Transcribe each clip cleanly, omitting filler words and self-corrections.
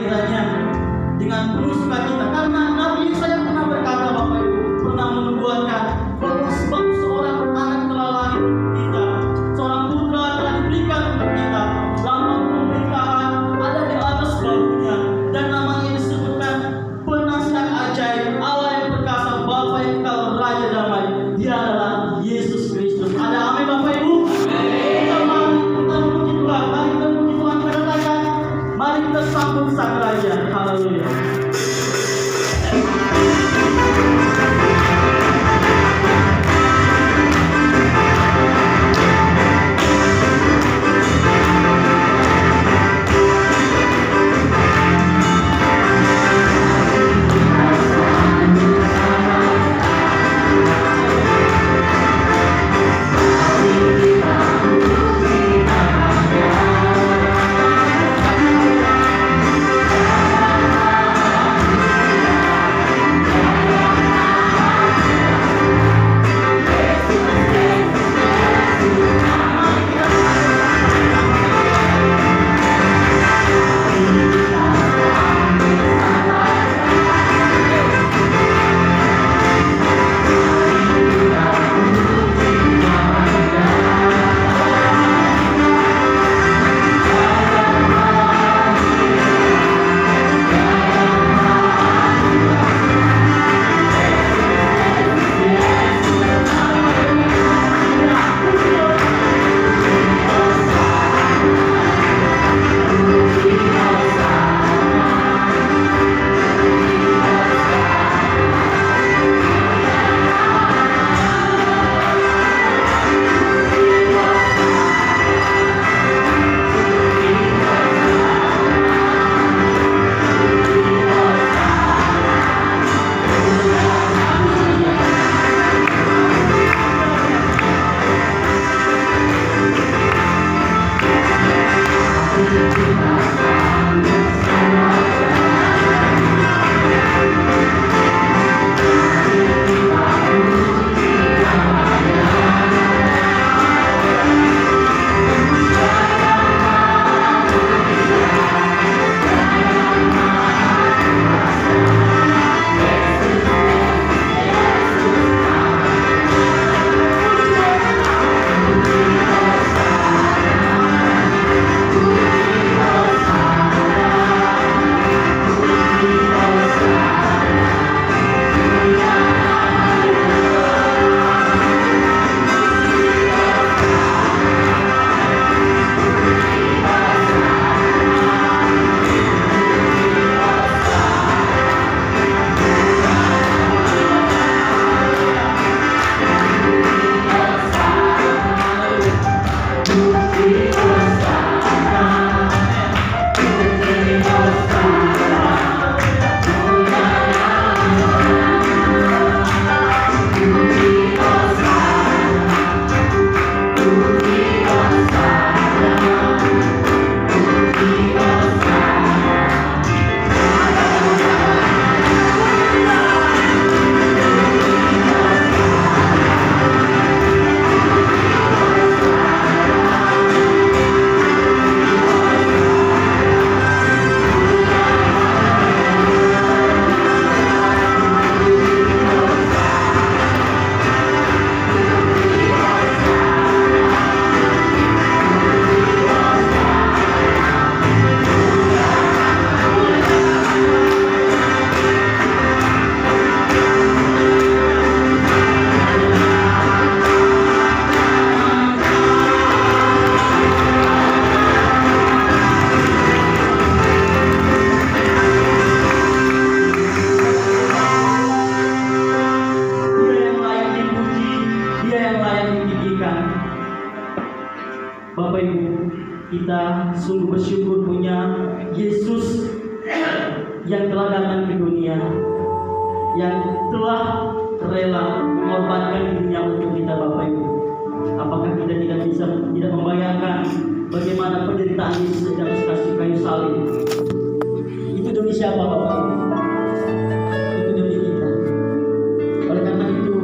kelahirannya dengan penuh sukacita, karena Nabi Yesaya pernah berkata, Bapak Ibu, pernah menubuatkan bahwa sebab seorang anak telah lahir untuk kita, seorang putra telah diberikan untuk kita, lambang pemerintahan ada di atas bahunya, dan namanya disebutkan Penasihat Ajaib, Allah yang perkasa, Bapa yang kekal, Raja damai. Dia adalah Yesus Kristus. Ada amin Bapak Ibu? Kita memuji Tuhan, mari kita memuji Tuhan, katakan, mari kita sambut Sang Raja. Haleluya. Bapak Ibu, kita sungguh bersyukur punya Yesus yang telah datang ke dunia, yang telah rela mengorbankan dirinya untuk kita, Bapak Ibu. Apakah kita tidak membayangkan bagaimana penderitaan Yesus di atas kayu salib? Itu demi siapa, Bapak Ibu? Itu demi kita. Oleh karena itu,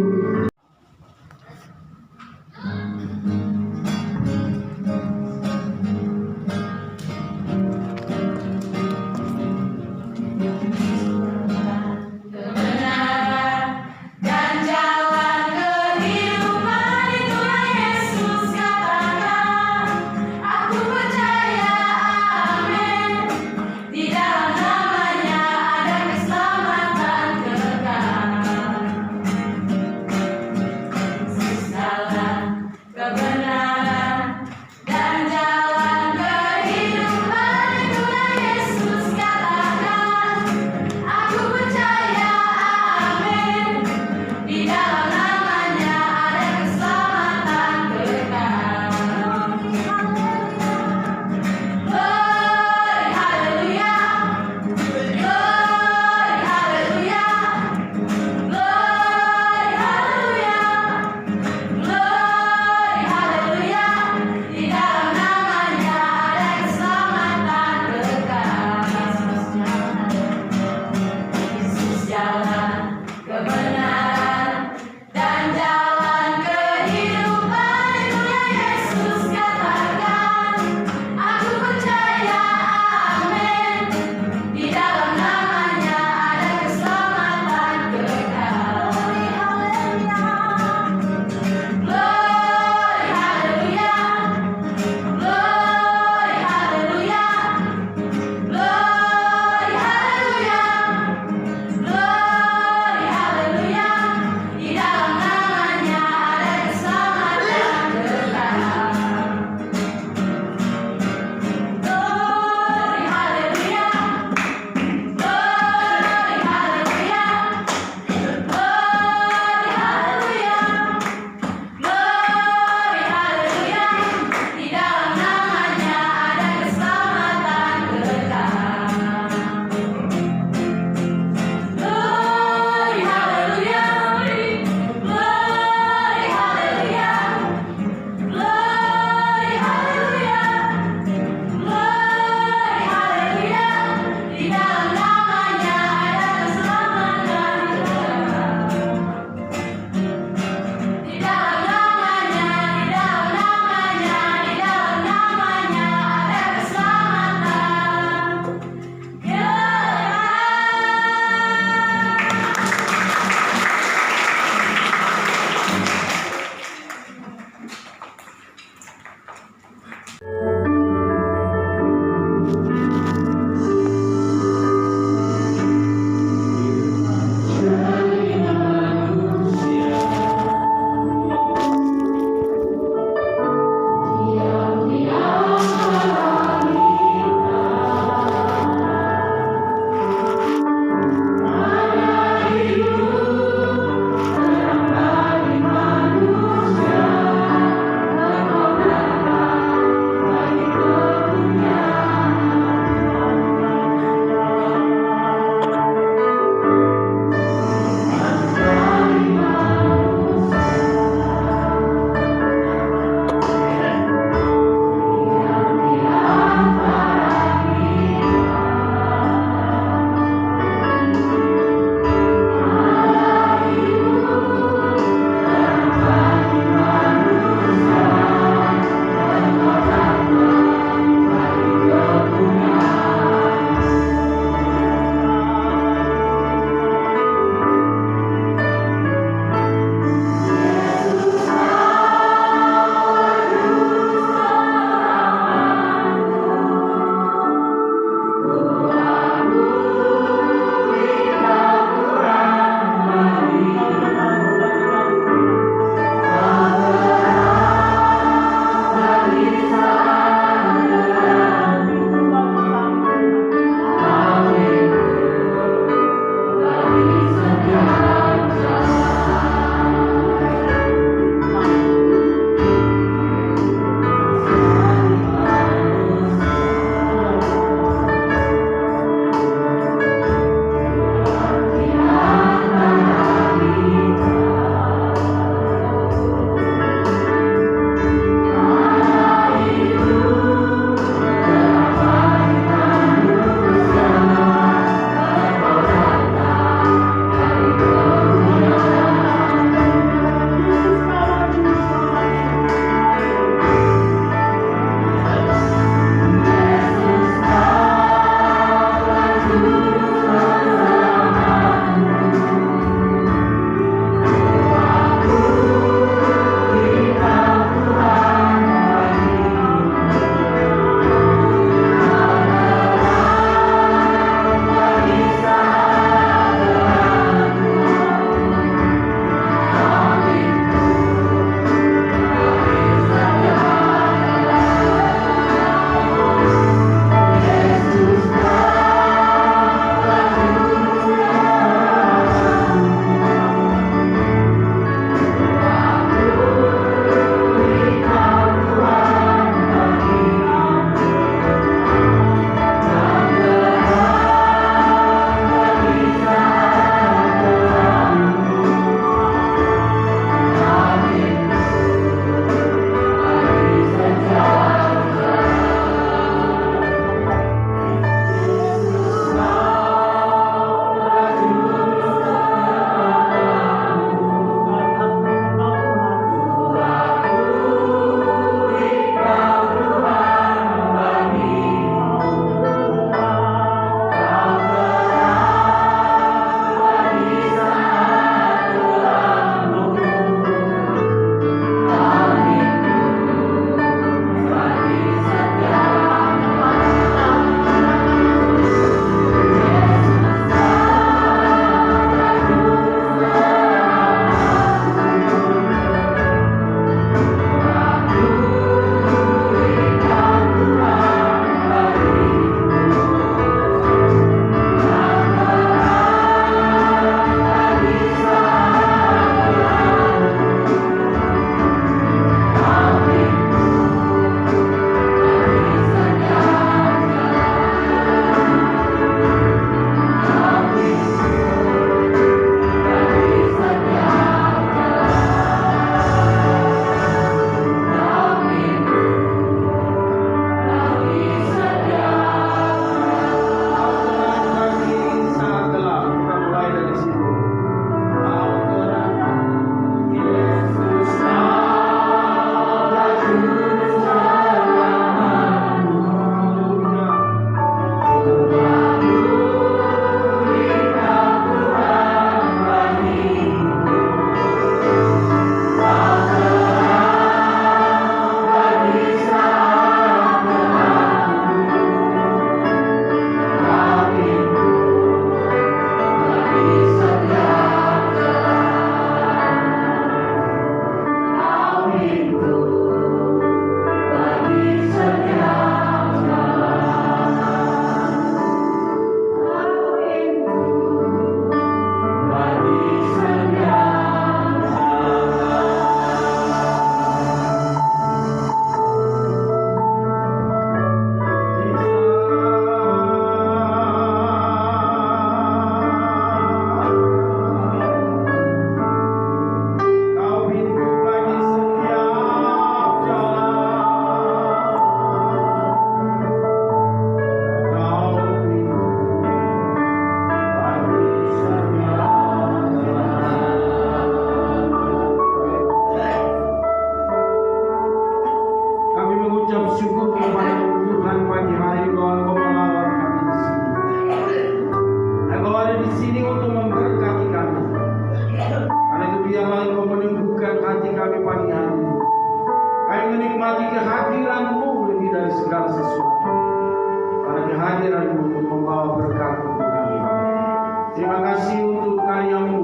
Terima kasih untuk karya-Mu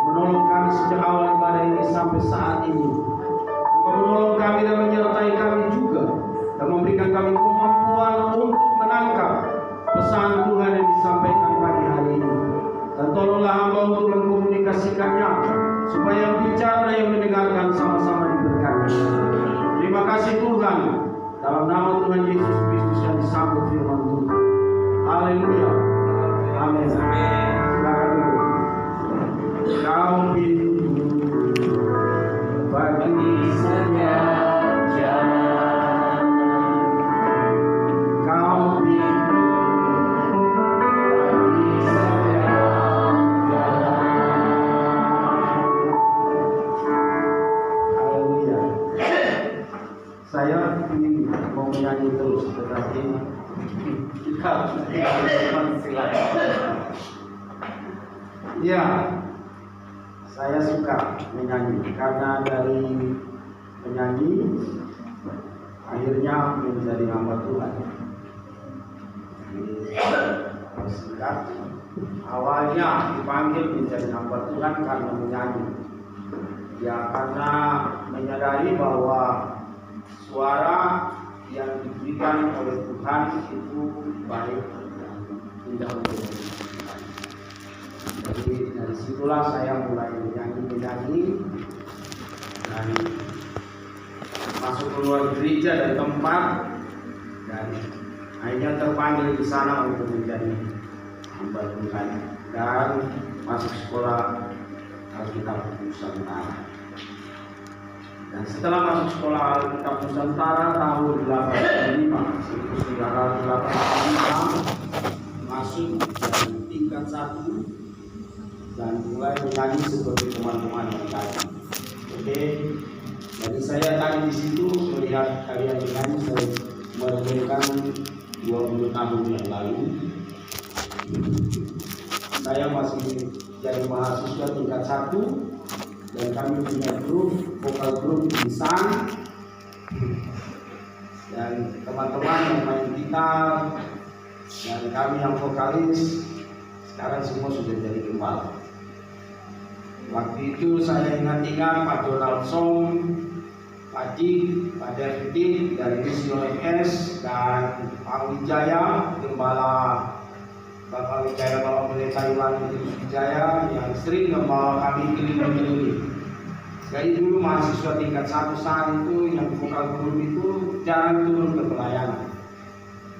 menolong kami sejak awal ibadah ini sampai saat ini. Engkau menolong kami dan menyertai kami juga, dan memberikan kami kemampuan untuk menangkap pesan Tuhan yang disampaikan pagi hari ini. Dan tolonglah hamba untuk mengkomunikasikannya, supaya yang bicara dan yang mendengarkan sama-sama diberkati. Terima kasih Tuhan, dalam nama Tuhan Yesus Kristus yang disambut firman Tuhan. Haleluya. Amin. Silakan dulu. Kau pintu bagi setiap jalan. Kau pintu bagi setiap jalan. Haleluya. Saya ingin mau menyanyi terus, tetapi ya, saya suka menyanyi karena dari menyanyi akhirnya menjadi hamba Tuhan. Singkat, awalnya dipanggil menjadi hamba Tuhan karena menyanyi. Ya, karena menyadari bahwa suara yang diberikan oleh Tuhan itu baik dan indah untuk kita. Jadi dari situlah saya mulai menyanyi dan masuk keluar gereja dan tempat, dan akhirnya terpanggil di sana untuk menjadi hamba Tuhan dan masuk sekolah Alkitab Nusantara. Dan setelah masuk sekolah Alkitab Nusantara tahun 1985 masuk dari tingkat 1 dan mulai menyanyi seperti teman-teman yang tadi. Oke, jadi saya tadi di situ melihat kalian menyanyi, saya merenungkan 20 tahun yang lalu. Saya masih jadi mahasiswa tingkat 1. Dan kami punya grup, vokal grup Insan, dan teman-teman yang main gitar, dan kami yang vokalis, sekarang semua sudah jadi gembala. Waktu itu saya ingat-ingat Pak Donald Song, Pak Dik, Pak David dari Mission MS, dan Pak Wijaya, gembala Bapak Wijaya, Bapak Pendeta Iwan Wijaya yang sering membawa kami keliling-keliling. Jadi dulu mahasiswa tingkat 1 saat itu yang vokal grup itu jarang turun ke pelayanan,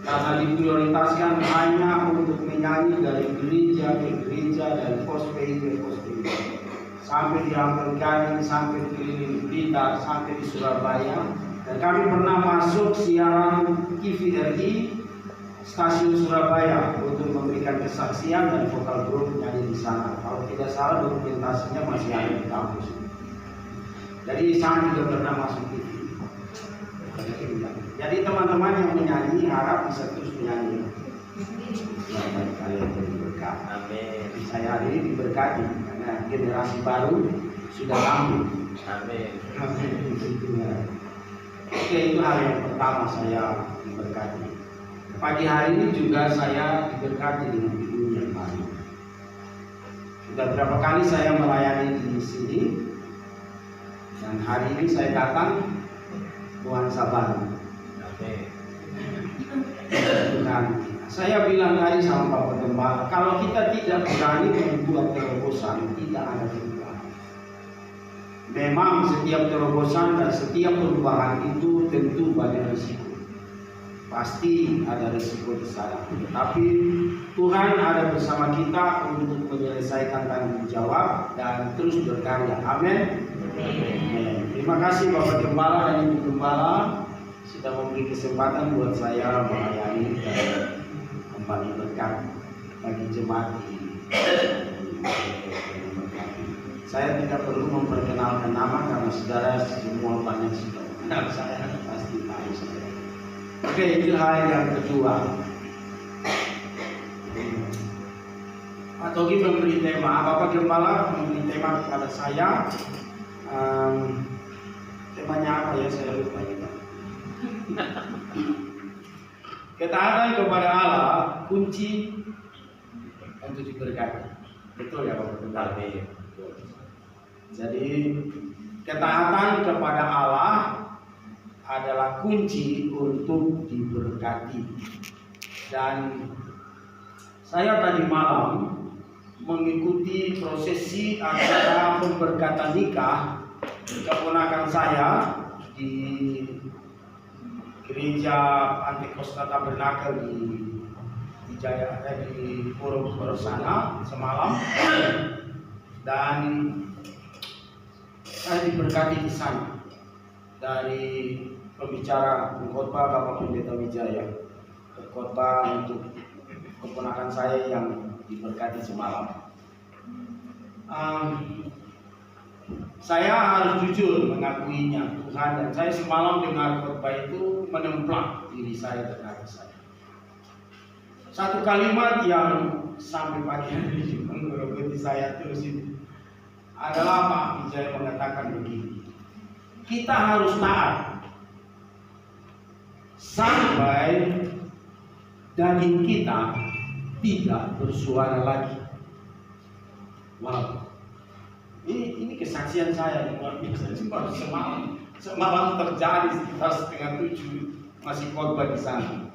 karena diprioritaskan hanya untuk menyanyi dari gereja ke gereja, dari pospei ke pospei, sampai di Ampel Gading, sampai keliling Blitar, sampai di Surabaya. Dan kami pernah masuk siaran TVRI stasiun Surabaya untuk memberikan kesaksian dan vokal grup nyanyi di sana. Kalau tidak salah dokumentasinya masih ada di kampus. Jadi saya juga pernah masuk TV. Jadi teman-teman yang menyanyi harap bisa terus menyanyi. Bagi kalian jadi berkat. Amin. Saya hari ini diberkati karena generasi baru sudah tampil. Amin. Oke, itu hal yang pertama saya diberkati. Pagi hari ini juga saya diberkati dengan ibu yang baru. Sudah berapa kali saya melayani di sini, dan hari ini saya datang nuansa baru. Dan saya bilang tadi sama Bapak Gembala, kalau kita tidak berani membuat terobosan, tidak ada perubahan. Memang setiap terobosan dan setiap perubahan itu tentu banyak risiko. Pasti ada risiko di sana. Tapi Tuhan ada bersama kita untuk menyelesaikan tanggung jawab dan terus berkarya. Amin. Terima kasih Bapak Gembala dan Ibu Gembala sudah memberi kesempatan buat saya melayani dan membagi berkat bagi jemaat ini. Saya tidak perlu memperkenalkan nama karena saudara semua banyak sudah kenal saya, pasti tahu saya. Oke, itu hal yang kedua. Pak Togi memberi tema, Bapak Gembala memberi tema kepada saya. Temanya apa ya, saya lupa ya. Ketaatan kepada Allah kunci untuk diberkati. Betul ya Bapak Gembala? Betul. Jadi ketaatan kepada Allah adalah kunci untuk diberkati. Dan saya tadi malam mengikuti prosesi acara pemberkatan nikah keponakan saya di gereja Antekosta Tabernakel di Jaya di Pura sana semalam, dan saya diberkati di sana dari pembicara pengkhotbah Bapak Pendeta Wijaya, berkhotbah untuk keponakan saya yang diberkati semalam. Saya harus jujur mengakuinya Tuhan, dan saya semalam dengar khotbah itu menemplak diri saya dan hati saya. Satu kalimat yang sampai pagi hari ini menggerogoti saya terus itu adalah Pak Wijaya mengatakan begini: kita harus taat sampai daging kita tidak bersuara lagi. Wow, ini kesaksian saya yang luar biasa. Baru semalam terjadi sekitar 6:30 masih khotbah di sana.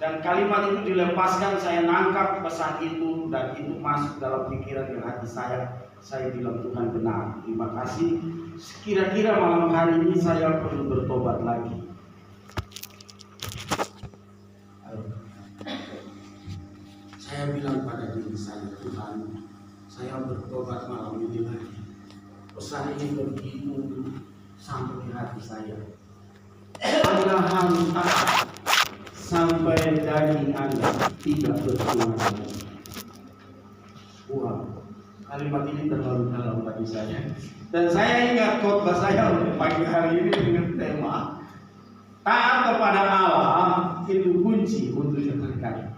Dan kalimat itu dilepaskan, saya nangkap pesan itu, dan itu masuk dalam pikiran dan hati saya. Saya bilang, Tuhan benar, terima kasih. Kira-kira malam hari ini saya perlu bertobat lagi. Saya bilang pada diri saya, Tuhan, saya bertobat malam ini lagi. Pesan ini begitu sampai di hati saya. Anda harus taat sampai daging Anda tidak bersuara lagi. Wow, kalimat ini terlalu dalam bagi saya. Dan saya ingat khotbah saya untuk pagi hari ini dengan tema taat kepada Allah itu kunci untuk diberkati.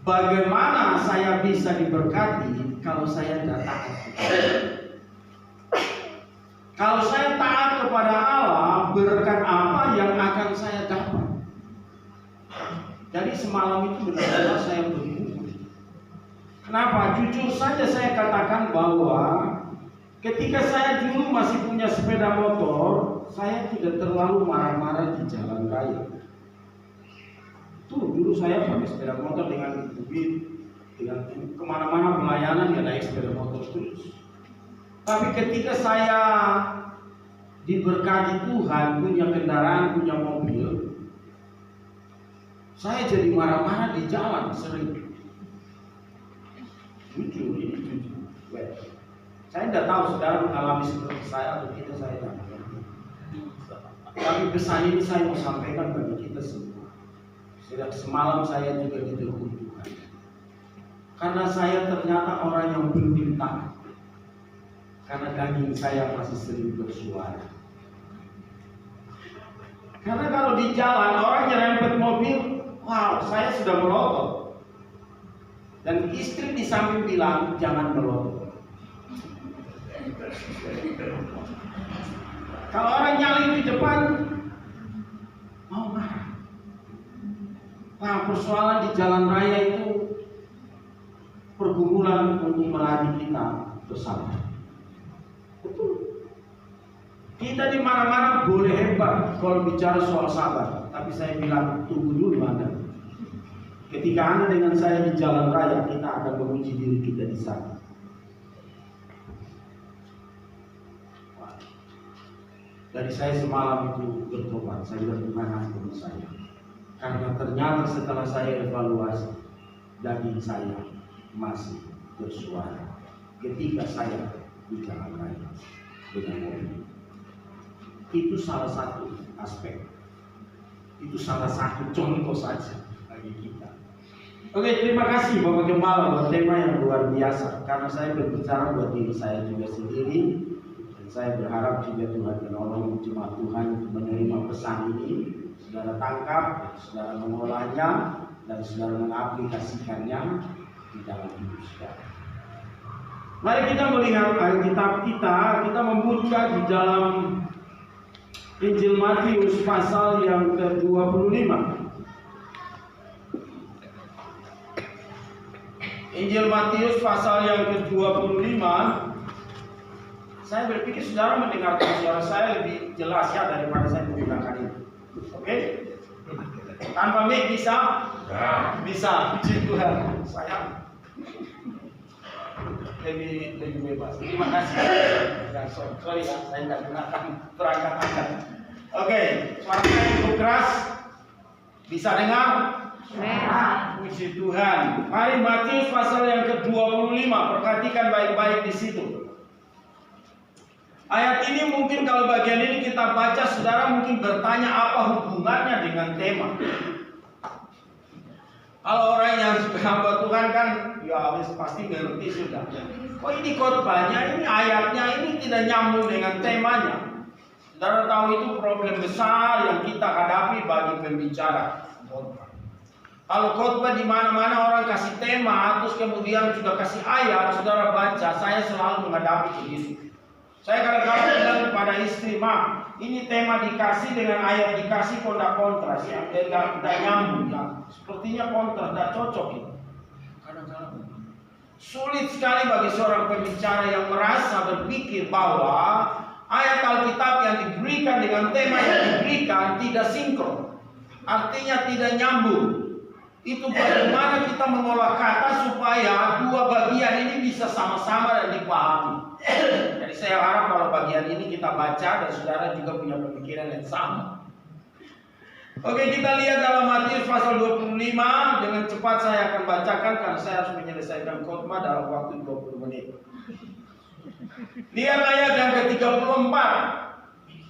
Bagaimana saya bisa diberkati kalau saya tidak taat? Kalau saya taat kepada Allah, berkat apa yang akan saya dapat? Jadi semalam itu benar-benar saya bergumul. Kenapa? Jujur saja saya katakan bahwa ketika saya dulu masih punya sepeda motor, saya tidak terlalu marah-marah di jalan raya. Tuh, dulu saya pakai sepeda motor dengan duit, dengan kemana-mana pelayanan ya naik sepeda motor terus. Tapi ketika saya diberkati Tuhan, punya kendaraan, punya mobil, saya jadi marah-marah di jalan sering. Jujur, ini jujur. Saya tidak tahu saudara mengalami seperti saya atau tidak, saya tidak tahu. Tapi pesan ini saya mau sampaikan bagi kita semua. Sejak semalam saya juga ditegur Tuhan, karena saya ternyata orang yang belum taat, karena daging saya masih sering bersuara. Karena kalau di jalan orang nyerempet mobil, wow, saya sudah melotot. Dan istri di samping bilang, jangan melotot. Kalau orang nyalip di depan, mau marah. Nah, persoalan di jalan raya itu pergumulan untuk melatih kita bersama. Betul. Kita di mana-mana boleh hebat kalau bicara soal sabar, tapi saya bilang tunggu dulu Anda. Ketika Anda dengan saya di jalan raya, kita akan menguji diri kita di sana. Dari saya semalam itu bertobat, saya bilang Tuhan ampuni saya. Karena ternyata setelah saya evaluasi, daging saya masih bersuara ketika saya di jalan raya dengan mobil. Itu salah satu aspek. Itu salah satu contoh saja bagi kita. Oke, terima kasih Bapak Gembala buat tema yang luar biasa. Karena saya berbicara buat diri saya juga sendiri, dan saya berharap juga Tuhan menolong jemaat Tuhan untuk menerima pesan ini. Saudara tangkap, saudara mengolahnya, dan saudara mengaplikasikannya di dalam hidup saudara. Mari kita melihat Alkitab kita membuka di dalam Injil Matius pasal yang ke-25. Injil Matius pasal yang ke-25. Saya berpikir saudara mendengarkan suara saya lebih jelas ya daripada saya menggunakan ini. Oke? Tanpa mic bisa? Bisa. Puji Tuhan. Saya lebih bebas. Terima kasih. Sorry ya, saya tidak gunakan perangkat Anda. Oke, suara saya cukup keras. Bisa dengar? Puji Tuhan. Mari Matius pasal yang ke-25, perhatikan baik-baik di situ. Ayat ini mungkin kalau bagian ini kita baca, saudara mungkin bertanya apa hubungannya dengan tema. Kalau orang yang suka hamba Tuhan kan, ya pasti ngerti sudah. Oh ini khotbahnya, ini ayatnya, ini tidak nyambung dengan temanya. Saudara tahu itu problem besar yang kita hadapi bagi pembicara khotbah. Kalau khotbah di mana-mana orang kasih tema, terus kemudian juga kasih ayat, saudara baca, saya selalu menghadapi begitu. Saya kadang-kadang bilang kepada istri, "Ma, ini tema dikasih dengan ayat dikasih kontras ya, tidak nyambung ya. Sepertinya kontras, tidak cocok itu." Kadang-kadang sulit sekali bagi seorang pembicara yang merasa berpikir bahwa ayat Alkitab yang diberikan dengan tema yang diberikan tidak sinkron, artinya tidak nyambung. Itu bagaimana kita mengolah kata supaya dua bagian ini bisa sama-sama dan dipahami. Jadi saya harap kalau bagian ini kita baca dan saudara juga punya pemikiran yang sama. Oke, kita lihat dalam Matius pasal 25. Dengan cepat saya akan bacakan karena saya harus menyelesaikan khotbah dalam waktu 20 menit. Lihat ayat yang ke-34.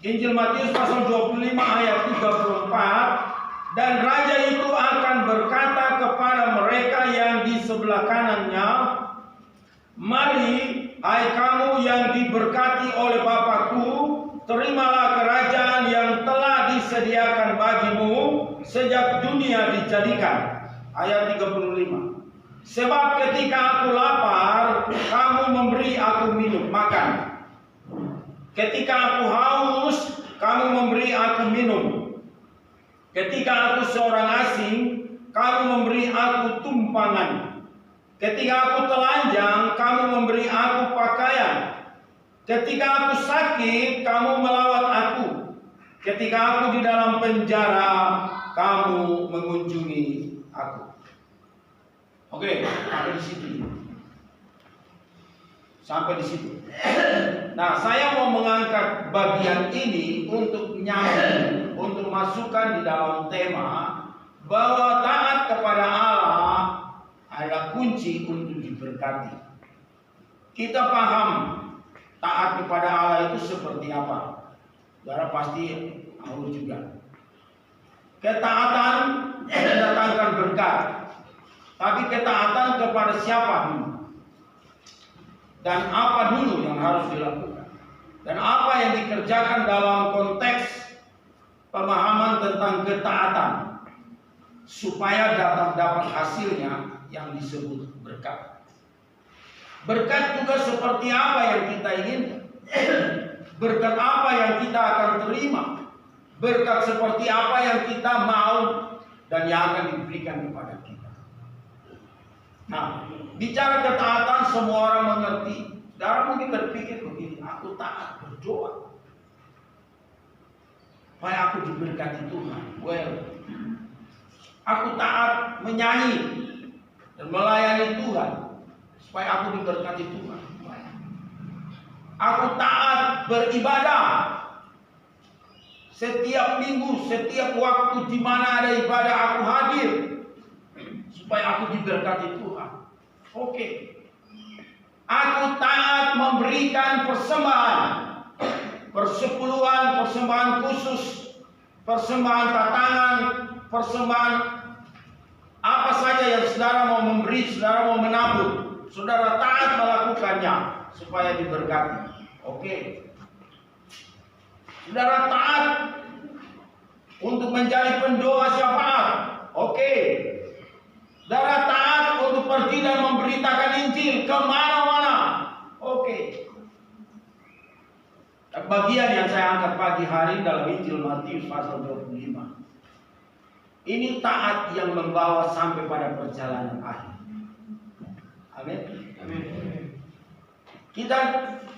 Injil Matius pasal 25 ayat 34. Dan raja itu akan berkata kepada mereka yang di sebelah kanannya, "Mari, hai kamu yang diberkati oleh Bapakku, terimalah kerajaan yang telah disediakan bagimu sejak dunia dijadikan." Ayat 35. "Sebab ketika aku lapar, kamu memberi aku makan. Ketika aku haus, kamu memberi aku minum. Ketika aku seorang asing, kamu memberi aku tumpangan. Ketika aku telanjang, kamu memberi aku pakaian. Ketika aku sakit, kamu melawat aku. Ketika aku di dalam penjara, kamu mengunjungi aku." Oke, sampai di situ. Sampai di situ. Nah, saya mau mengangkat bagian ini untuk nyambung, untuk masukkan di dalam tema bahwa taat kepada Allah adalah kunci untuk diberkati. Kita paham taat kepada Allah itu seperti apa. Saudara pasti tahu juga. Ketaatan mendatangkan berkat. Tapi ketaatan kepada siapa dulu? Dan apa dulu yang harus dilakukan? Dan apa yang dikerjakan dalam konteks pemahaman tentang ketaatan supaya dapat hasilnya yang disebut berkat. Berkat juga seperti apa yang kita inginkan? Berkat apa yang kita akan terima? Berkat seperti apa yang kita mau dan yang akan diberikan kepada kita. Nah, bicara ketaatan semua orang mengerti. Saudara mungkin berpikir begini, aku taat berdoa supaya aku diberkati Tuhan. Well, aku taat menyanyi dan melayani Tuhan supaya aku diberkati Tuhan. Aku taat beribadah setiap minggu, setiap waktu di mana ada ibadah aku hadir supaya aku diberkati Tuhan. Oke. Aku taat memberikan persembahan, persepuluhan, persembahan khusus, persembahan tatangan, persembahan apa saja yang saudara mau memberi, saudara mau menabur, saudara taat melakukannya supaya diberkati. Oke. Saudara taat untuk menjadi pendoa syafaat. Oke. Saudara taat untuk pergi dan memberitakan Injil kemana-mana. Oke. Bagian yang saya angkat pagi hari dalam Injil Matius pasal 25. Ini taat yang membawa sampai pada perjalanan akhir. Kita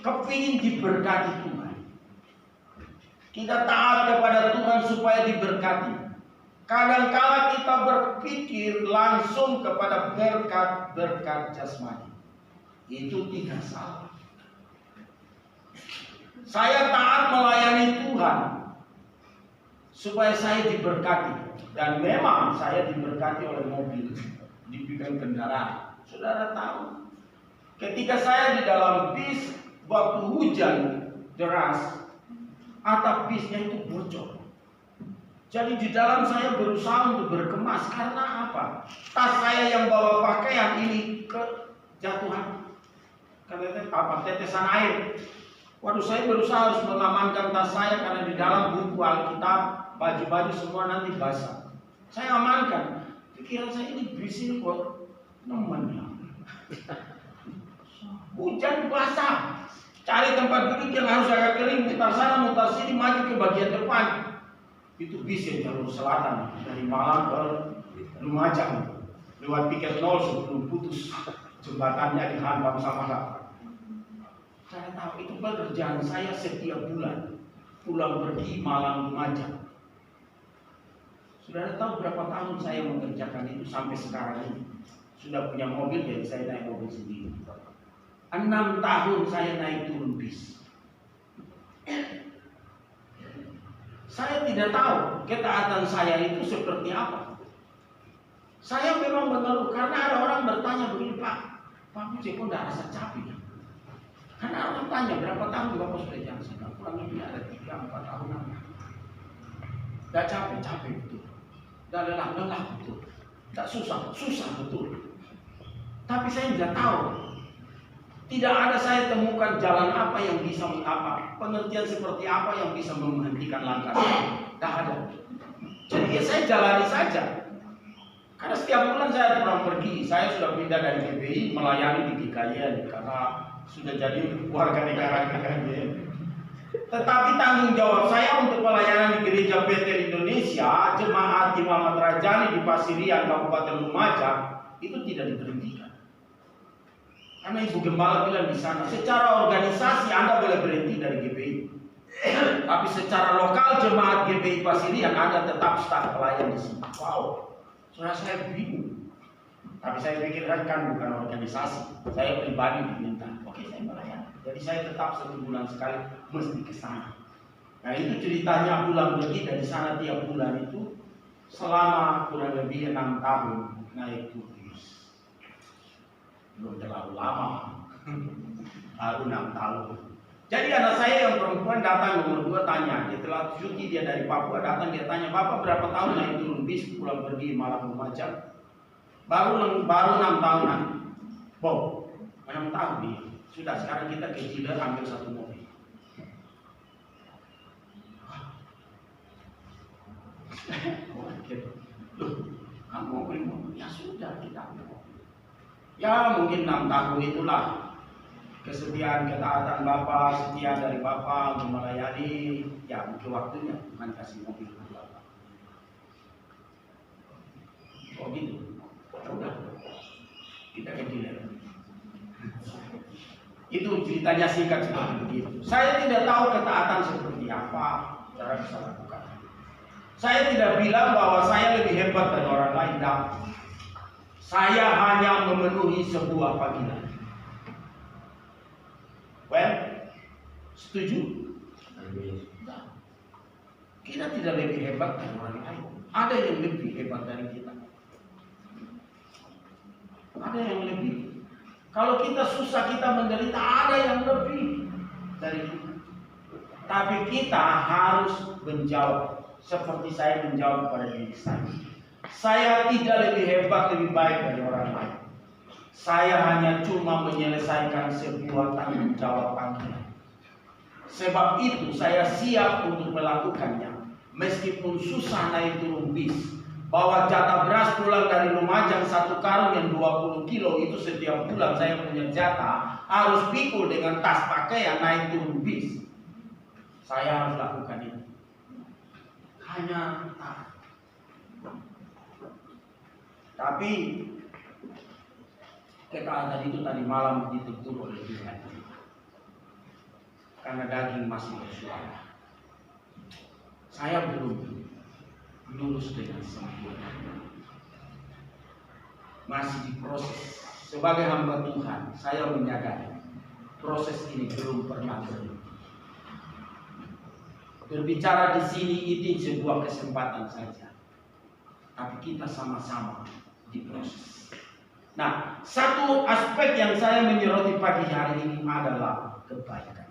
kepingin diberkati Tuhan. Kita taat kepada Tuhan supaya diberkati. Kadangkala kita berpikir langsung kepada berkat-berkat jasmani. Itu tidak salah. Saya taat melayani Tuhan supaya saya diberkati. Dan memang saya diberkati oleh mobil, diberikan kendaraan. Saudara tahu, ketika saya di dalam bis waktu hujan deras, atap bisnya itu bocor. Jadi di dalam saya berusaha untuk berkemas. Karena apa? Tas saya yang bawa pakaian ini kejatuhan. Karena tetesan air. Waduh, saya berusaha harus mengamankan tas saya karena di dalam buku Alkitab, baju-baju semua nanti basah. Saya amankan. Pikiran saya ini bis ini kok nemennya. Hujan basah. Cari tempat duduk yang harus agak kering, mutar sana, mutar sini, maju ke bagian depan. Itu bis yang jalur selatan dari Malang ke Lumajang. Lewat piket 0 sebelum putus jembatannya dihantam sama kapal. Saya tahu itu pekerjaan saya setiap bulan. Pulang pergi Malang Lumajang. Saudara tahu berapa tahun saya mengerjakan itu sampai sekarang ini. Sudah punya mobil, jadi saya naik mobil sendiri. 6 tahun saya naik turun bis. Saya tidak tahu ketaatan saya itu seperti apa. Saya memang mengeluh karena ada orang bertanya begini, Pak Muji kok tidak rasa capek? Karena orang tanya berapa tahun Bapak sudah jalan? Saya kurang lebih ada 3-4 tahun. Tidak capek betul. Tidak lelah betul. Tidak susah betul. Tapi saya tidak tahu. Tidak ada saya temukan jalan apa yang bisa pengertian seperti apa yang bisa menghentikan langkah saya. Tidak ada. Jadi ya saya jalani saja. Karena setiap bulan saya pulang pergi. Saya sudah pindah dari GBI melayani di GKIN karena sudah jadi warga negara GKIN. Tetapi tanggung jawab saya untuk pelayanan di Gereja Betel Indonesia, Jemaat Imam Rajani di Pasirian, Kabupaten Lumajang, itu tidak diberhentikan. Karena Ibu Gembala bilang di sana, secara organisasi Anda boleh berhenti dari GBI. Tapi secara lokal Jemaat GBI Pasirian Anda tetap staf pelayan di sini. Wow, saya bingung. Tapi saya pikirkan kan bukan organisasi. Saya pribadi diminta, oke saya melayani. Jadi saya tetap 1 bulan sekali mesti ke sana. Nah itu ceritanya pulang pergi dari sana tiap bulan itu selama kurang lebih 6 tahun naik bis. Belum terlalu lama, baru 6 tahun. Jadi anak saya yang perempuan datang nomor 2 tanya, dia telah cuti dia dari Papua datang dia tanya, Bapak berapa tahun naik turun bis pulang pergi Malang Lumajang? Baru 6 tahunan. Bob, 6 tahun nih. Sudah sekarang kita ke Ciler ambil 1 mobil. Loh, kamu mau beli mobil? Ya sudah kita ambil mobil. Ya mungkin 6 tahun itulah kesetiaan ketaatan Bapak, setia dari Bapak untuk melayani. Ya mungkin waktunya Tuhan kasih mobil ke Bapak. Oh gitu. Udah, kita ke Ciler. Itu ceritanya singkat seperti begitu. Saya tidak tahu ketaatan seperti apa cara bisa lakukan. Saya tidak bilang bahwa saya lebih hebat dari orang lain. Saya hanya memenuhi sebuah panggilan. Well, setuju? Kita tidak lebih hebat dari orang lain. Ada yang lebih hebat dari kita. Ada yang lebih. Kalau kita susah, kita menderita, ada yang lebih dari kita. Tapi kita harus menjawab seperti saya menjawab pada diri saya. Saya tidak lebih hebat, lebih baik dari orang lain. Saya hanya cuma menyelesaikan sebuah tanggung jawab panggilan. Sebab itu saya siap untuk melakukannya. Meskipun susah naik turun bis. Bawa jatah beras pulang dari Lumajang 1 karung yang 20 kilo itu setiap bulan saya punya jatah. Harus pikul dengan tas pakaian naik turun bis. Saya harus lakukan itu. Hanya tapi ketaatan itu tadi malam ditutur oleh Tuhan. karena daging masih bersuara. Saya belum lulus dengan sempurna, masih diproses. Sebagai hamba Tuhan, saya menyadari proses ini belum pernah berhenti. Berbicara di sini ini sebuah kesempatan saja, tapi kita sama-sama diproses. Nah, satu aspek yang saya menyoroti pagi hari ini adalah kebaikan.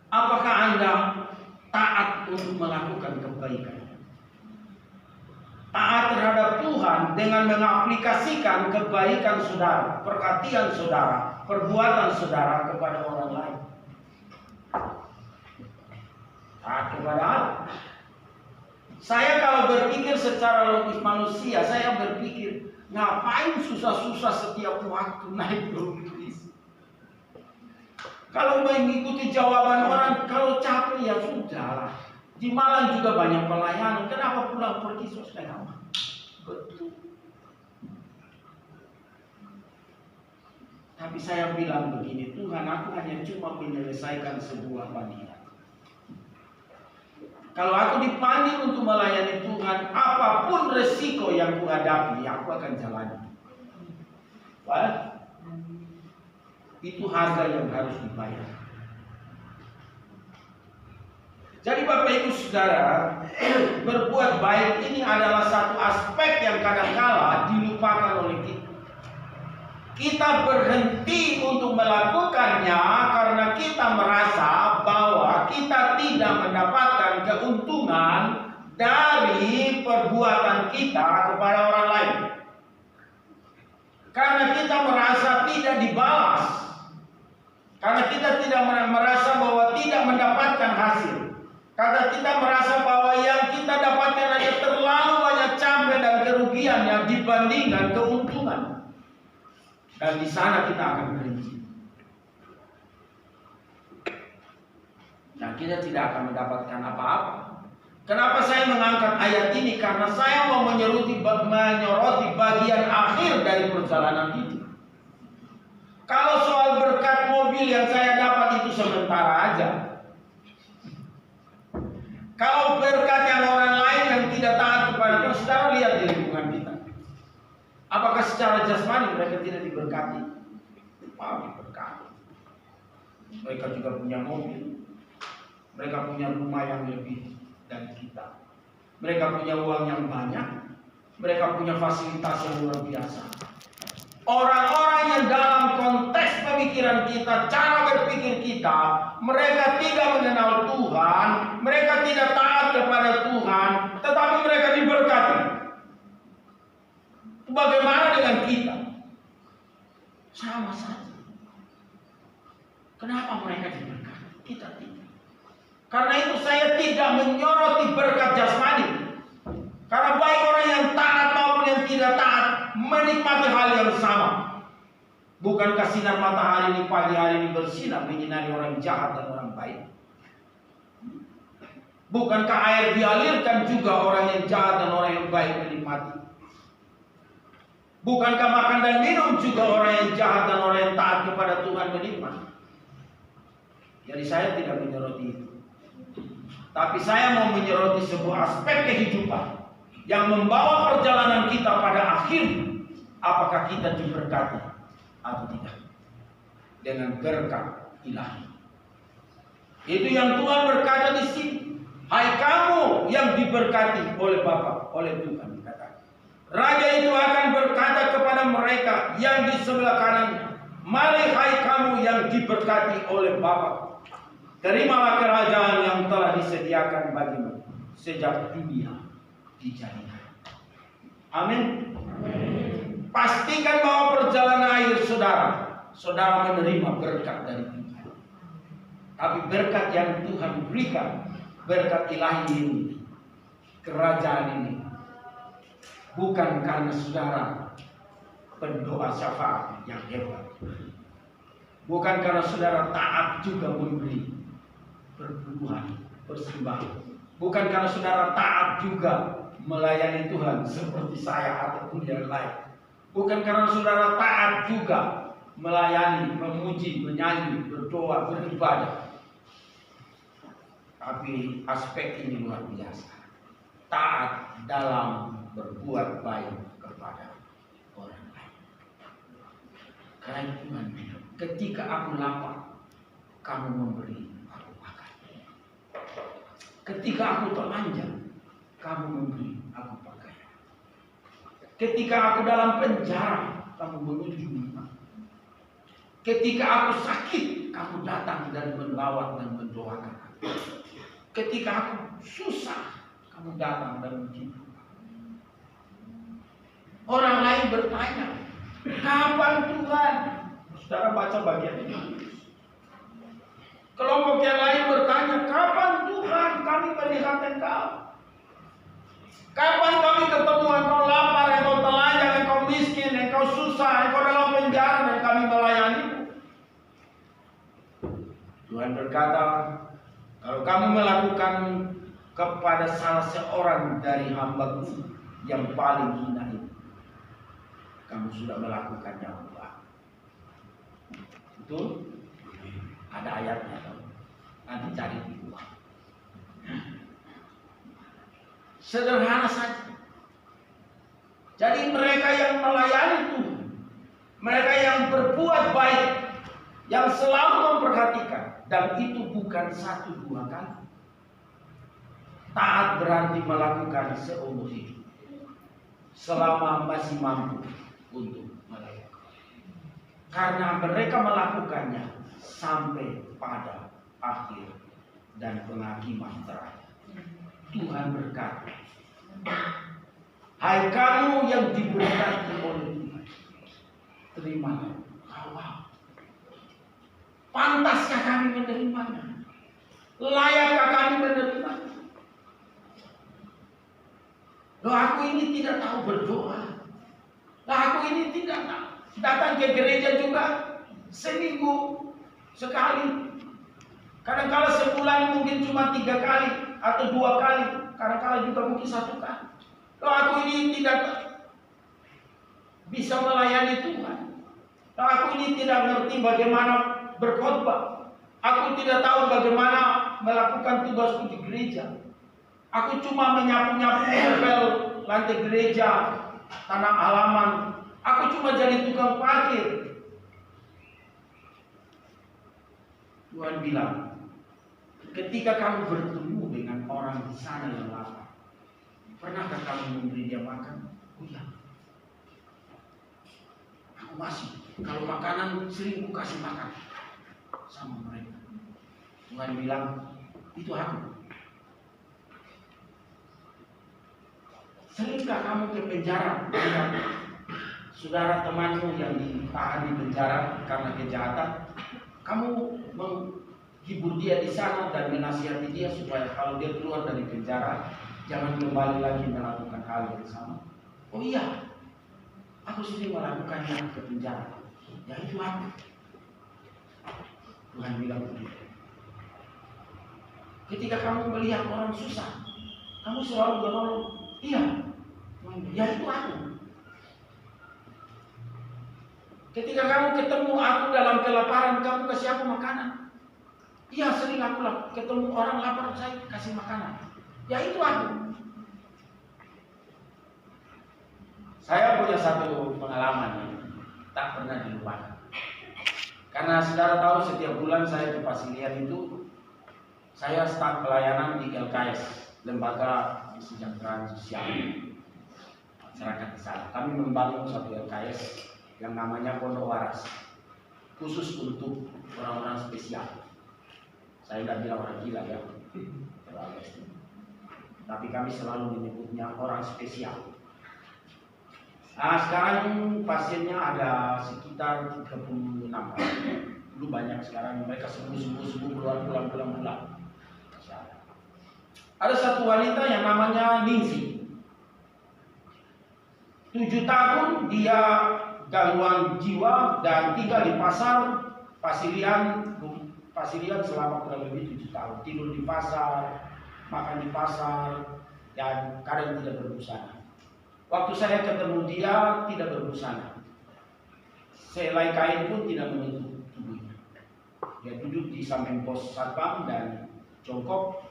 Apakah Anda taat untuk melakukan kebaikan? Taat terhadap Tuhan dengan mengaplikasikan kebaikan saudara, perhatian saudara, perbuatan saudara kepada orang lain. Taat kepada Allah. Saya kalau berpikir secara logis manusia, saya berpikir ngapain susah-susah setiap waktu naik bis. Kalau mengikuti jawaban orang, kalau capek ya sudahlah. Di Malang juga banyak pelayanan, kenapa pulang pergi sosial? Betul. Tapi saya bilang begini, Tuhan, aku hanya cuma menyelesaikan sebuah panggilan. Kalau aku dipanggil untuk melayani Tuhan, apapun resiko yang kuhadapi, aku akan jalani. Wah, itu harga yang harus dibayar. Jadi Bapak Ibu Saudara, berbuat baik ini adalah satu aspek yang kadang-kala dilupakan oleh kita. Kita berhenti untuk melakukannya karena kita merasa bahwa kita tidak mendapatkan keuntungan dari perbuatan kita kepada orang lain. Karena kita merasa tidak dibalas. Karena kita tidak merasa bahwa tidak mendapatkan hasil. Karena kita merasa bahwa yang kita dapatkan hanya terlalu banyak capek dan kerugiannya dibandingkan keuntungan. Dan di sana kita akan berhenti. Dan kita tidak akan mendapatkan apa-apa. Kenapa saya mengangkat ayat ini? Karena saya mau menyoroti bagian akhir dari perjalanan itu. Kalau soal berkat mobil yang saya dapat itu sementara aja. Kalau berkat yang orang lain yang tidak taat kepada Tuhan, saudara lihat di lingkungan kita. Apakah secara jasmani mereka tidak diberkati? Diberkati. Mereka juga punya mobil. Mereka punya rumah yang lebih dari kita. Mereka punya uang yang banyak. Mereka punya fasilitas yang luar biasa. Orang-orang yang dalam konteks pemikiran kita, cara berpikir kita, mereka tidak mengenal Tuhan, mereka tidak taat kepada Tuhan, tetapi mereka diberkati. Bagaimana dengan kita? Sama saja. Kenapa mereka diberkati? Kita tidak. Karena itu saya tidak menyoroti berkat jasmani. Karena baik orang yang taat maupun yang tidak taat menikmati hal yang sama. Bukankah sinar matahari di pagi hari ini bersinar menyinari orang jahat dan orang baik? Bukankah air dialirkan juga orang yang jahat dan orang yang baik menikmati? Bukankah makan dan minum juga orang yang jahat dan orang yang taat kepada Tuhan menikmati? Jadi saya tidak menyoroti itu. Tapi saya mau menyoroti sebuah aspek kehidupan yang membawa perjalanan kita pada akhir. Apakah kita diberkati atau tidak dengan berkat ilahi? Itu yang Tuhan berkata di sini. Hai kamu yang diberkati oleh Bapa, oleh Tuhan, kata. Raja itu akan berkata kepada mereka yang di sebelah kanannya, mari hai kamu yang diberkati oleh Bapa, terimalah kerajaan yang telah disediakan bagimu sejak dunia dijadikan. Amin. Pastikan bahwa perjalanan akhir saudara menerima berkat dari Tuhan. Tapi berkat yang Tuhan berikan, berkat ilahi ini, kerajaan ini, bukan karena saudara pendoa syafaat yang hebat, bukan karena saudara taat juga memberi perpuluhan, persembahan, bukan karena saudara taat juga melayani Tuhan seperti saya ataupun yang lain, bukan karena saudara taat juga melayani, memuji, menyanyi, berdoa, beribadah. Tapi aspek ini luar biasa. Taat dalam berbuat baik kepada orang lain. Karena Tuhan bilang, ketika aku lapar, kamu memberi aku makan. Ketika aku telanjang, kamu memberi aku pakaian. Ketika aku dalam penjara, kamu mengunjungi aku. Ketika aku sakit, kamu datang dan melawat dan mendoakan aku. Ketika aku susah, kamu datang dan menghibur. Orang lain bertanya, kapan Tuhan? Saudara baca bagian ini. Kelompok yang lain bertanya, kapan Tuhan kami melihat Engkau? Kapan kami ketemu Engkau lapar, Engkau telanjang, Engkau miskin, Engkau susah, Engkau dalam penjara dan kami melayani? Tuhan berkata, kalau kamu melakukan kepada salah seorang dari hamba-Ku yang paling hina itu, kamu sudah melakukan yang baik. Betul? Ada ayatnya, nanti cari di luar. Sederhana saja. Jadi mereka yang melayani Tuhan, mereka yang berbuat baik, yang selalu memperhatikan, dan itu bukan 1-2 kali. Taat berarti melakukan seumur hidup, selama masih mampu untuk melakukan. Karena mereka melakukannya sampai pada akhir dan penghakiman terakhir. Tuhan berkata, hai kamu yang diberkati oleh Tuhan, terimalah. Pantaskah kami menerimanya? Layakkah kami menerimanya? Loh, aku ini tidak tahu berdoa. Loh, aku ini tidak tahu. Datang ke gereja juga seminggu sekali. Kadang-kala sebulan mungkin cuma 3 kali atau 2 kali. Kadang-kala juga mungkin 1 kali. Loh, aku ini tidak bisa melayani Tuhan. Loh, aku ini tidak ngerti bagaimana berkhotbah. Aku tidak tahu bagaimana melakukan tugasku di gereja. Aku cuma menyapu-nyapu ngepel lantai gereja, tanah halaman. Aku cuma jadi tukang parkir. Tuhan bilang, ketika kamu bertemu dengan orang di sana yang lapar, pernahkah kamu memberi dia makan? Oh iya. Aku masih, kalau makanan sering ku kasih makan sama mereka. Tuhan bilang, itu aku. Seringkah kamu ke penjara dengan saudara temanmu yang ditahan di penjara karena kejahatan? Kamu menghibur dia di sana dan menasihati dia supaya kalau dia keluar dari penjara jangan kembali lagi melakukan hal yang sama. Oh iya, aku sering melakukannya ke penjara. Ya itu aku. Tuhan bilang begitu. Ketika kamu melihat orang susah, kamu selalu menolong. Iya, ya itu aku. Ketika kamu ketemu aku dalam kelaparan, kamu kasih aku makanan. Iya, sering aku ketemu orang lapar, saya kasih makanan. Ya itu aku. Saya punya satu pengalaman yang tak pernah dilupakan. Karena saudara tahu setiap bulan saya ke Pasirian itu, saya start pelayanan di LKS, Lembaga Kesejahteraan Sosial Masyarakat di sana. Kami membangun satu LKS yang namanya Pondok Waras, khusus untuk orang-orang spesial. Saya tidak bilang orang gila ya, tapi kami selalu menyebutnya orang spesial. Nah, sekarang pasiennya ada sekitar 36. Dulu banyak, sekarang mereka sembuh bulan. Ada satu wanita yang namanya Ningsi. 7 tahun dia gangguan jiwa dan tinggal di Pasirian selama kurang lebih 7 tahun. Tidur di pasar, makan di pasar, dan kadang tidak berbusana. Waktu saya ketemu dia tidak berbusana. Sehelai kain pun tidak menutup tubuhnya. Dia duduk di samping pos satpam dan jongkok.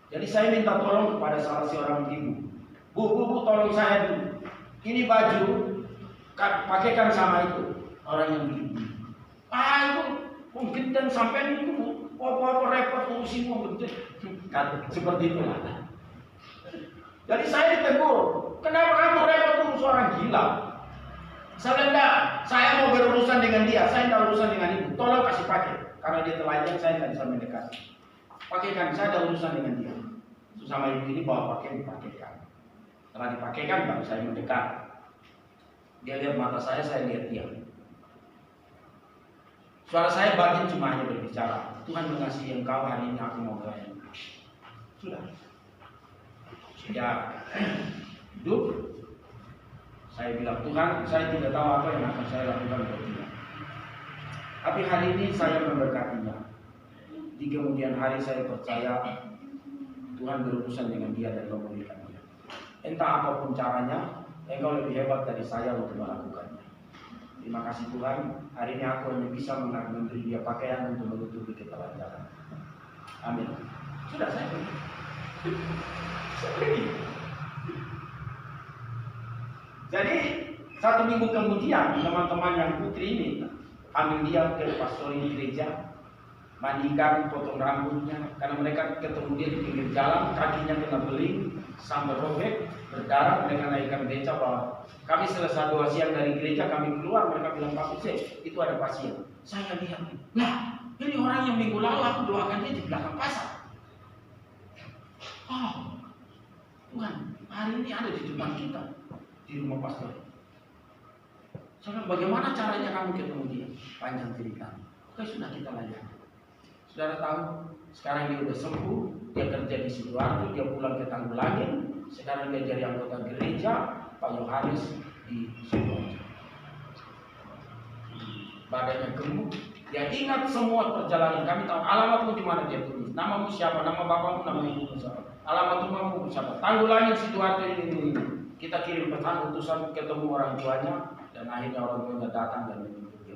Jadi saya minta tolong kepada salah seorang ibu. Bu, tolong saya dulu. Ini baju, pakaikan sama itu orang yang begini. Itu mungkin dan sampai itu, apa repot urusin mau betul. Seperti itulah. Jadi saya ditegur, kenapa kamu repot urus orang gila? Saya enggak, saya mau berurusan dengan dia, saya tidak urusan dengan ibu. Tolong kasih pakai, karena dia telanjang saya tidak bisa mendekat. Pakaikan, saya ada urusan dengan dia. Sama ibu ini bawa dipakaikan. Setelah dipakaikan baru saya mendekat. Dia lihat mata saya lihat dia. Suara saya batin cuma hanya berbicara, Tuhan mengasihi engkau, hari ini aku mau melayani. Sudah. Duduk. Saya bilang, Tuhan, saya tidak tahu apa yang akan saya lakukan buat dia. Tapi hari ini saya memberkatinya. Di kemudian hari saya percaya Tuhan berurusan dengan dia dan memulihkan dia. Entah apapun caranya, engkau lebih hebat dari saya untuk melakukannya. Terima kasih Tuhan, hari ini aku hanya bisa memberi dia pakaian untuk menutupi ketelanjangan. Amin. Sudah saya pergi. Jadi 1 minggu kemudian teman-teman yang putri ini ambil dia ke pastor di gereja, mandikan, potong rambutnya, karena mereka ketemu dia di pinggir jalan, kakinya kena beling, sampai robek, berdarah. Mereka naikkan beca bahwa kami selesai doa siang dari gereja, kami keluar, mereka bilang, Pak Hussein, itu ada pasien. Saya lihat, nah ini orang yang minggu lalu aku doakan dia di belakang pasar. Oh, Tuhan, hari ini ada di depan kita, di rumah pastor. Saya bilang, bagaimana caranya kamu ketemu dia? Panjang cerita. Oke, sudah kita layani. Saudara tahu, sekarang dia sudah sembuh, dia kerja di Sidoarjo, dia pulang ke Tanggulangin, sekarang dia jadi anggota gereja Pak Yohanes di Sidoarjo. Badannya gemuk, dia ingat semua perjalanan. Kami tahu alamatmu di mana dia tulis, namamu siapa, nama bapakmu, nama ibumu siapa, alamat rumahmu siapa, Tanggulangin Sidoarjo ini. Kita kirim pesan utusan ketemu orang tuanya, dan akhirnya orang tuanya datang dan menjemput dia.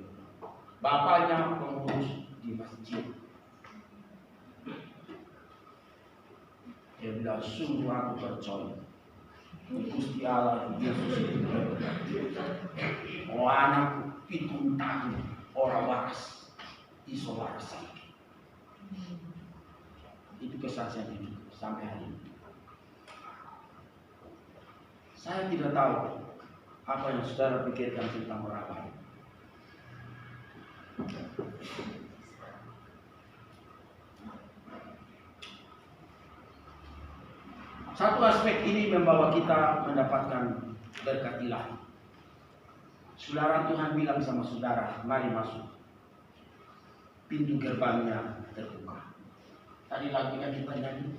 Bapaknya pengurus di masjid. Dia bilang, sungguh aku percaya Gusti Allah Yesus itu. Oh anakku, pitung tahun orang waras, iso waras. Itu kesaksian hidup sampai hari ini. Saya tidak tahu apa yang saudara pikirkan tentang orang lain. Satu aspek ini membawa kita mendapatkan berkat ilahi. Saudara, Tuhan bilang sama saudara, mari masuk. Pintu gerbangnya terbuka. Tadi lagi kan kita nyanyi,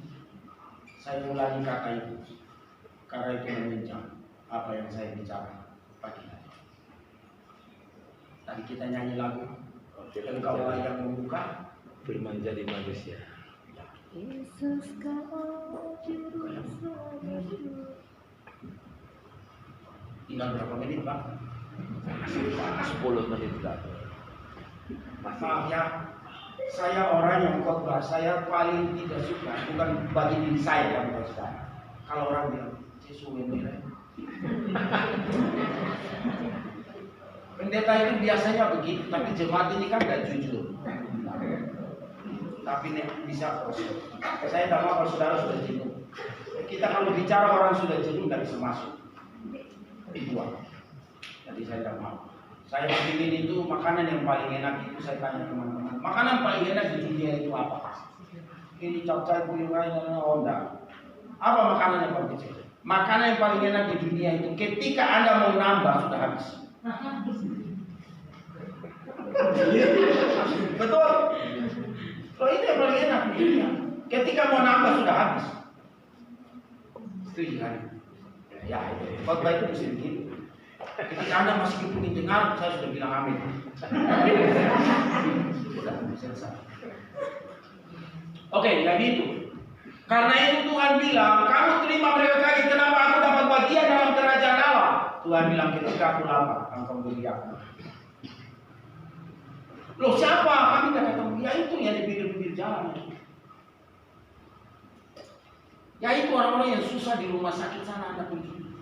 saya ulangi kata itu, karena itu menunjang apa yang saya bicara pagi tadi. Tadi kita nyanyi lagu, Engkaulah yang membuka, firman jadi manusia. Yesus kau juru selamat. Tinggal berapa menit Pak? 10 menit lagi. Maaf ya, saya orang yang khotbah, saya paling tidak suka, bukan bagi diri saya yang khotbah. Kalau orang bilang, sesuai nilai. Pendeta itu biasanya begitu, tapi jemaat ini kan gak jujur. Tapi bisa proses. Saya tidak mau kalau saudara sudah jenuh. Kita kalau bicara orang sudah jenuh tidak bisa masuk. Dibuang. Jadi saya tidak mau. Saya ingin itu makanan yang paling enak itu saya tanya teman-teman. Makanan paling enak di dunia itu apa? Ini capcay punyai Honda. Apa makanan yang paling kecil? Makanan yang paling enak di dunia itu ketika Anda mau nambah sudah habis. Betul. Kalau itu yang paling enak di dunia. Ketika mau nambah sudah habis. Setuju kan? Ya, khotbah itu mesti begitu. Ketika Anda masih ingin dengar, saya sudah bilang amin. Sudah selesai. Oke, jadi itu. Karena itu Tuhan bilang, kamu terima mereka kaget, kenapa aku dapat bagian dalam kerajaan Allah? Tuhan bilang, ketika aku lapar, engkau beri aku. Loh siapa? Kami tidak ketemu. Ya itu yang di pinggir-pinggir jalan. Ya itu orang-orang yang susah di rumah sakit sana Anda kunjungi.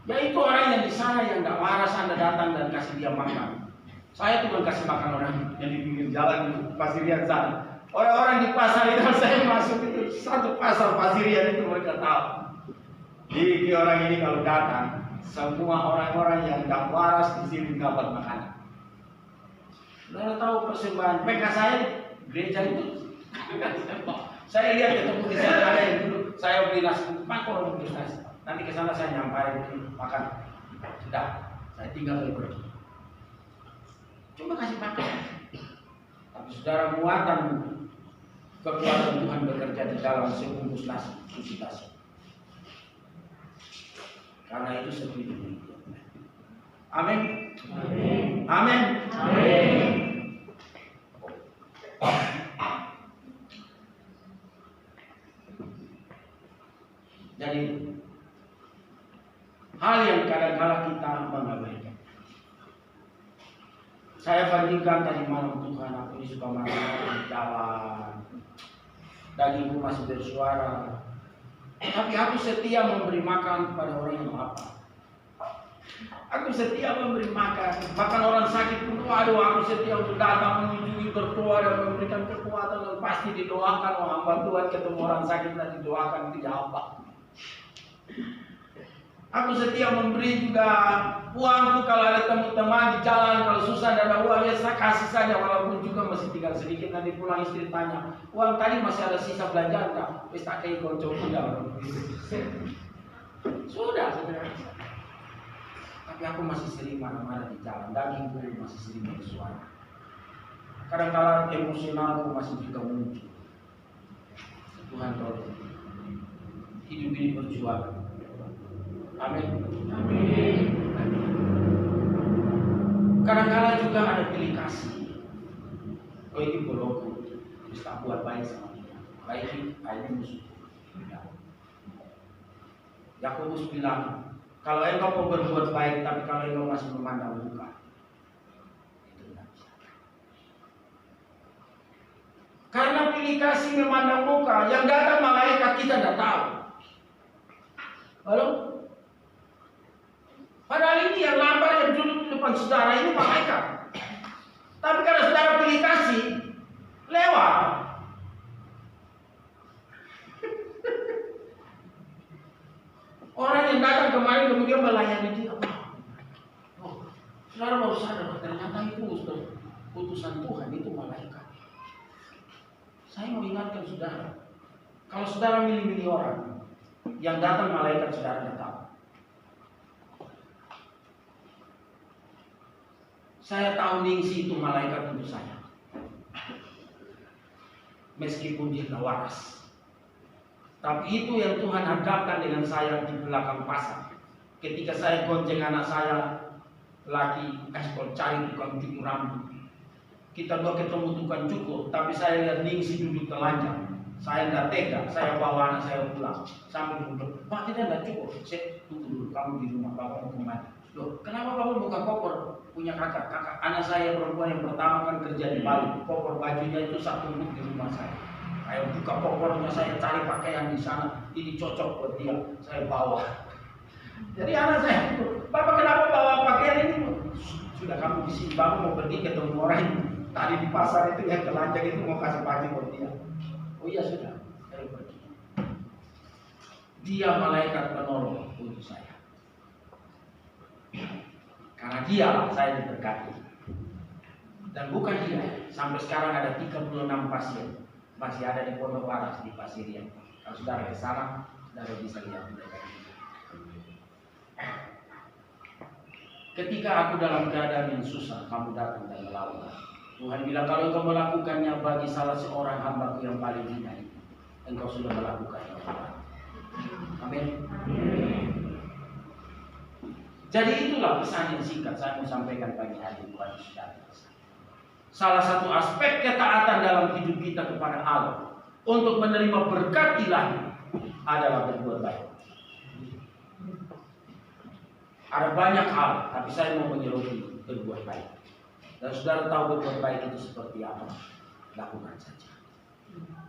Ya itu orang yang di sana yang nggak waras Anda datang dan kasih dia makan. Saya tuh kasih makan orang yang di pinggir jalan di Pasirian sana. Orang-orang di pasar itu saya masuk itu satu pasar Pasirian itu mereka tahu. Jadi orang ini kalau datang, semua orang-orang yang nggak waras di sini dapat makanan. Mereka tahu persembahan. PK saya gereja itu. Saya lihat ketemu di sana ada yang dulu saya beli nasi makor beli nasi. Nanti ke sana saya nyampai makan. Sudah, saya tinggal pergi. Cuma kasih makan. Tapi saudara muatan kekuatan Tuhan bekerja di dalam sebungkus nasi, suci nasi. Karena itu seperti itu. Amin. Amin. Amin. Amin. Jadi hal yang kadang-kadang kita mengabaikan. Saya bandingkan tadi malam Tuhan, aku ini suka makan di jalan, dagingku masih bersuara, tapi aku setia memberi makan kepada orang yang lapar. Aku setia memberi makan, bahkan orang sakit pun, waduh aku setia untuk datang mengunjungi, berdoa dan memberikan kekuatan dan pasti didoakan. Oh hamba Tuhan ketemu orang sakit dan didoakan tidak apa. Aku setia memberi juga uangku kalau ada teman-teman di jalan, kalau susah dan ada uang ya saya kasih saja walaupun juga masih tinggal sedikit. Nanti pulang istri tanya, uang tadi masih ada sisa belanjaan tak? Wis tak kayak konco udah. Sudah sebenarnya. Tapi aku masih sering marah-marah di jalan, dagingku masih sering bersuara. Kadang-kadang emosionalku masih juga muncul. Tuhan tolong. Hidup ini berjuang. Amin. Amin. Kadang-kadang juga ada pilih kasih. Oh ini bolongku, bisa buat baik sama dia. Baik ini musuh. Yakobus bilang, kalau engkau mau berbuat baik, tapi kalau engkau masih memandang muka, itu tidak bisa. Karena pilih kasih memandang muka, yang datang malaikat kita tidak tahu. Lalu, padahal ini yang lapar yang duduk di depan saudara ini malaikat. Tapi karena saudara pilih kasih, lewat. Orang yang datang kemarin kemudian melayani dia. Oh, saudara baru sadar ternyata itu utusan Tuhan, itu malaikat. Saya mau ingatkan saudara, kalau saudara milih-milih orang, yang datang malaikat saudara tidak tahu. Saya tahu ningsi itu malaikat untuk saya. Meskipun dia tidak waras. Tapi itu yang Tuhan hadapkan dengan saya di belakang pasar. Ketika saya gonceng anak saya lagi ekspor cari tukang cukur rambut. Kita dua ketemu tukang cukur, tapi saya lihat ningsi duduk telanjang. Saya tidak tega, saya bawa anak saya pulang. Sambil duduk, Pak kita tidak cukur. Saya tunggu dulu, kamu di rumah, bapak mau kemana? Loh, kenapa bapak buka koper? Punya kakak anak saya perempuan yang pertama kan kerja di Bali. Koper bajunya itu satu di rumah saya. Saya buka kopernya, saya cari pakaian di sana. Ini cocok buat dia, saya bawa. Jadi anak saya, Bapak kenapa bawa pakaian ini? Sudah kamu di sini, Bapak mau pergi ketemu orang tadi di pasar itu yang telanjang itu mau kasih baju buat dia. Oh iya sudah, saya pergi. Dia malaikat penolong untuk saya. Karena dia saya diberkati. Dan bukan dia, sampai sekarang ada 36 pasien masih ada di Pondok Waras di Pasirian. Kalau saudara ke sana, saudara bisa lihat mereka. Ketika aku dalam keadaan yang susah, kamu datang dan melawan. Tuhan bilang kalau engkau melakukannya bagi salah seorang hambaku yang paling hina, engkau sudah melakukannya. Amin. Jadi itulah pesan yang singkat saya mau sampaikan pagi hari ini kepada saudara. Salah satu aspek ketaatan dalam hidup kita kepada Allah untuk menerima berkat ilahi adalah berbuat baik. Ada banyak hal, tapi saya mau menyoroti berbuat baik. Dan saudara tahu berbuat baik itu seperti apa, lakukan saja.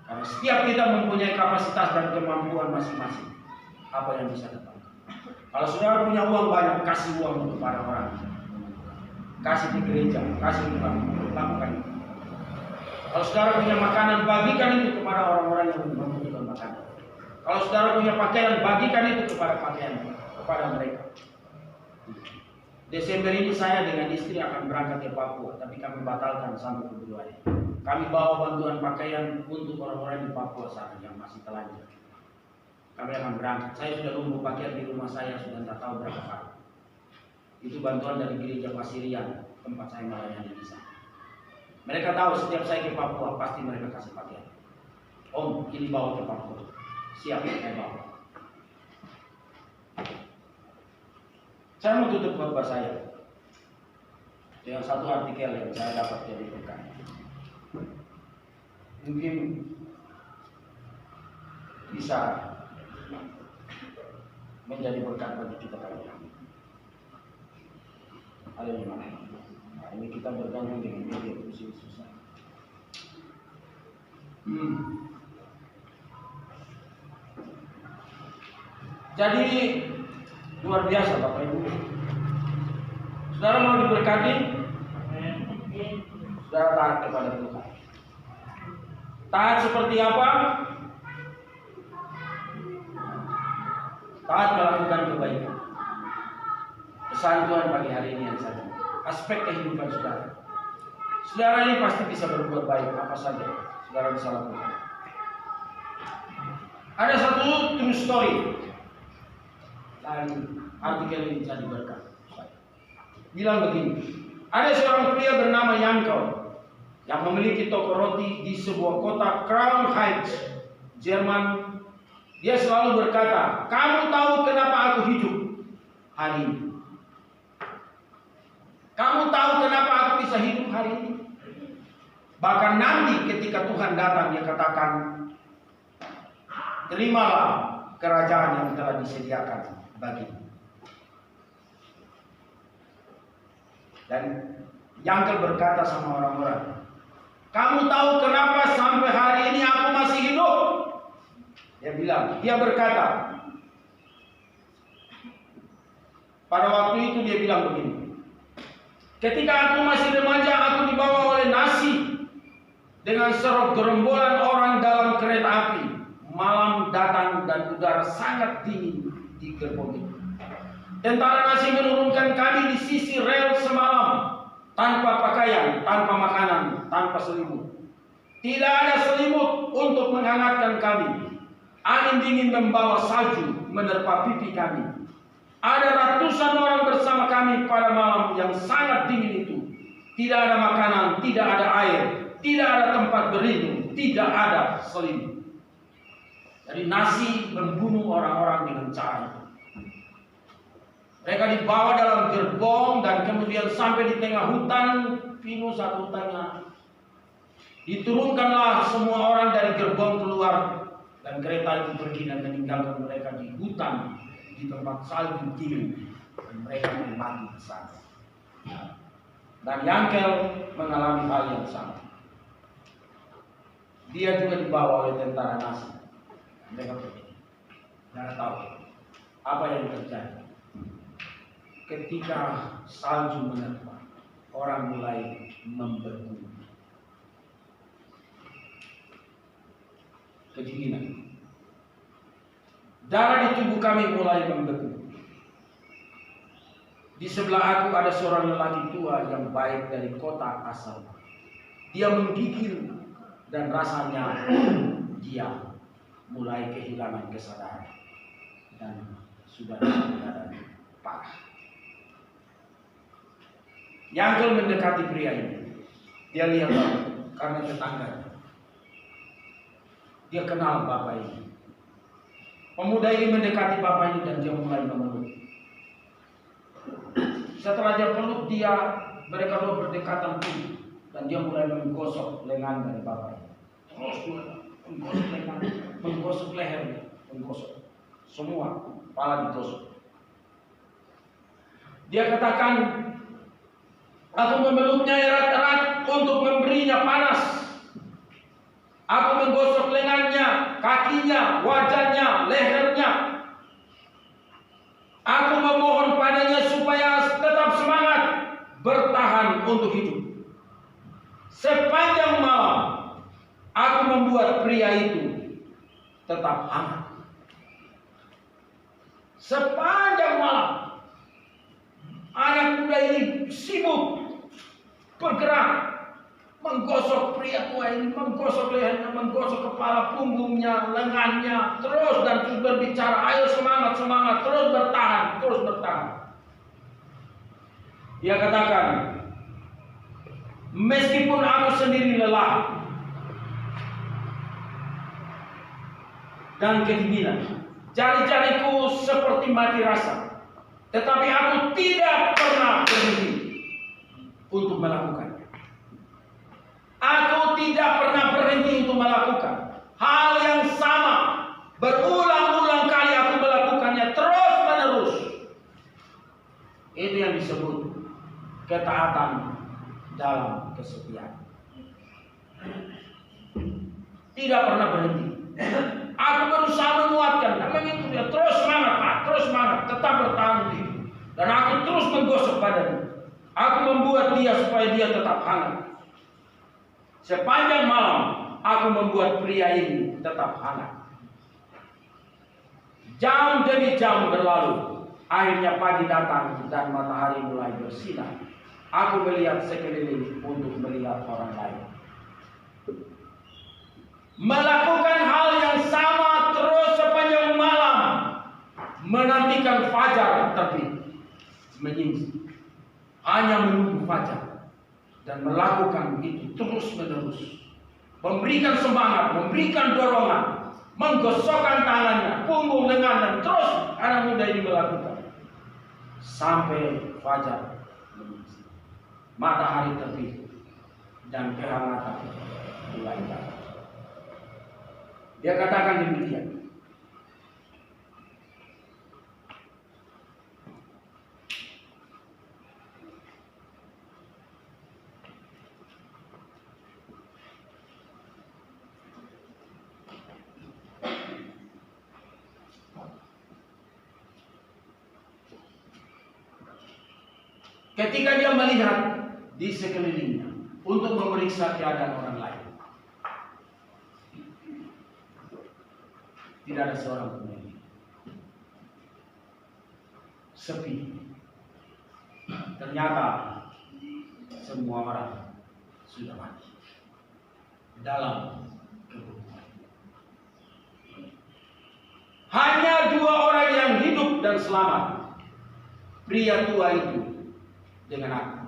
Karena setiap kita mempunyai kapasitas dan kemampuan masing-masing. Apa yang bisa kita lakukan? Kalau saudara punya uang banyak, kasih uang kepada orang. Kasih di gereja, kasih di bank, lakukan itu. Kalau saudara punya makanan, bagikan itu kepada orang-orang yang membutuhkan makanan. Kalau saudara punya pakaian, bagikan itu kepada mereka. Desember ini saya dengan istri akan berangkat ke Papua, tapi kami batalkan sampai Februari. Kami bawa bantuan pakaian untuk orang-orang di Papua sana yang masih telanjang. Kami akan berangkat. Saya sudah nunggu pakaian di rumah saya sudah tak tahu berapa kali. Itu bantuan dari gereja Pasirian, tempat saya melayani di sana. Mereka tahu setiap saya ke Papua pasti mereka kasih pakaian. Om, ini bawa ke Papua. Siap, saya bawa. Saya mau tutup khotbah saya dengan satu artikel yang saya dapat dari berkat. Mungkin bisa menjadi berkat bagi kita kalian. Haleluya. Nah, ini kita bergabung dengan media susah. Jadi luar biasa Bapak Ibu. Saudara mau diberkati? Saudara taat kepada Tuhan. Taat seperti apa? Taat melakukan kebaikan. Pesan Tuhan pagi hari ini yang saya aspek kehidupan saudara. Saudara ini pasti bisa berbuat baik apa saja saudara bisa lakukan. Ada satu true story. Dan artikel ini bisa diberkat. Bilang begini, ada seorang pria bernama Yankel yang memiliki toko roti di sebuah kota Crown Heights, Jerman. Dia selalu berkata, kamu tahu kenapa aku hidup hari ini? Kamu tahu kenapa aku bisa hidup hari ini? Bahkan nanti ketika Tuhan datang, dia katakan, terimalah kerajaan yang telah disediakan bagimu. Dan Yankel berkata sama orang-orang, kamu tahu kenapa sampai hari ini aku masih hidup? Dia berkata, pada waktu itu dia bilang begini, ketika aku masih remaja, aku dibawa oleh nasi dengan serok gerombolan orang dalam kereta api. Malam datang dan udara sangat dingin di gerbong itu. Tentara nasi menurunkan kami di sisi rel semalam, tanpa pakaian, tanpa makanan, tanpa selimut. Tidak ada selimut untuk menghangatkan kami. Angin dingin membawa salju menerpa pipi kami. Ada ratusan orang bersama kami pada malam yang sangat dingin itu. Tidak ada makanan, tidak ada air, tidak ada tempat berlindung, tidak ada selimut. Jadi nasi membunuh orang-orang dengan cara itu. Mereka dibawa dalam gerbong dan kemudian sampai di tengah hutan pinus satu hutannya. Diturunkanlah semua orang dari gerbong keluar dan kereta itu pergi dan meninggalkan mereka di hutan di tempat salju dingin dan mereka mati di sana. Dan Yankel mengalami hal yang sama. Dia juga dibawa oleh tentara nasi. Mereka pergi. Tidak tahu apa yang terjadi. Ketika salju menerpa, orang mulai membeku. Kedinginan. Darah di tubuh kami mulai membeku. Di sebelah aku ada seorang lelaki tua yang baik dari kota asal. Dia menggigil dan rasanya dia mulai kehilangan kesadaran dan sudah dalam keadaan parah. Yankel mendekati pria ini. Dia lihat karena tetangganya. Dia kenal bapak ini. Pemuda ini mendekati bapak ini dan dia mulai memeluk. Setelah dia peluk dia, mereka dua berdekatan pun dan dia mulai menggosok lengan dari bapak ini. Terus dia menggosok lengan, menggosok leher, menggosok semua, kepala digosok. Dia katakan, Aku memeluknya erat-erat untuk memberinya panas. Aku menggosok lengannya, kakinya, wajahnya, lehernya. Aku memohon padanya supaya tetap semangat bertahan untuk hidup. Sepanjang malam aku membuat pria itu tetap hangat. Sepanjang malam anak muda ini sibuk bergerak, menggosok pria tua ini, menggosok lehernya, menggosok kepala, punggungnya, lengannya, terus dan terus berbicara, ayo semangat, semangat, terus bertahan, terus bertahan. Dia katakan, meskipun aku sendiri lelah dan kedinginan, jari-jariku seperti mati rasa, tetapi aku tidak pernah berhenti untuk melakukannya. Aku tidak pernah berhenti untuk melakukan hal yang sama. Berulang-ulang kali aku melakukannya terus menerus. Itu yang disebut ketaatan dalam kesetiaan. Tidak pernah berhenti. Aku berusaha menguatkan dan mengikuti dia. Terus semangat, Pak. Terus semangat. Tetap bertahan diri. Dan aku terus menggosok badannya. Aku membuat dia supaya dia tetap hangat. Sepanjang malam aku membuat pria ini tetap hangat. Jam demi jam berlalu. Akhirnya pagi datang dan matahari mulai bersinar. Aku melihat sekeliling untuk melihat orang lain. Melakukan hal yang sama terus sepanjang malam. Menantikan fajar terbit. Menyingsing. Hanya menunggu fajar. Dan melakukan itu terus menerus. Memberikan semangat, memberikan dorongan. Menggosokkan tangannya, punggung, lengan, dan terus anak muda ini melakukan. Sampai fajar menyingsing. Matahari terbit. Dan kehangatan mulai datang. Dia katakan demikian. Ketika dia melihat di sekelilingnya untuk memeriksa keadaan orang lain, tidak ada seorang pun lagi. Sepi. Ternyata semua orang sudah mati dalam kebuntuan. Hanya dua orang yang hidup dan selamat. Pria tua itu dengan aku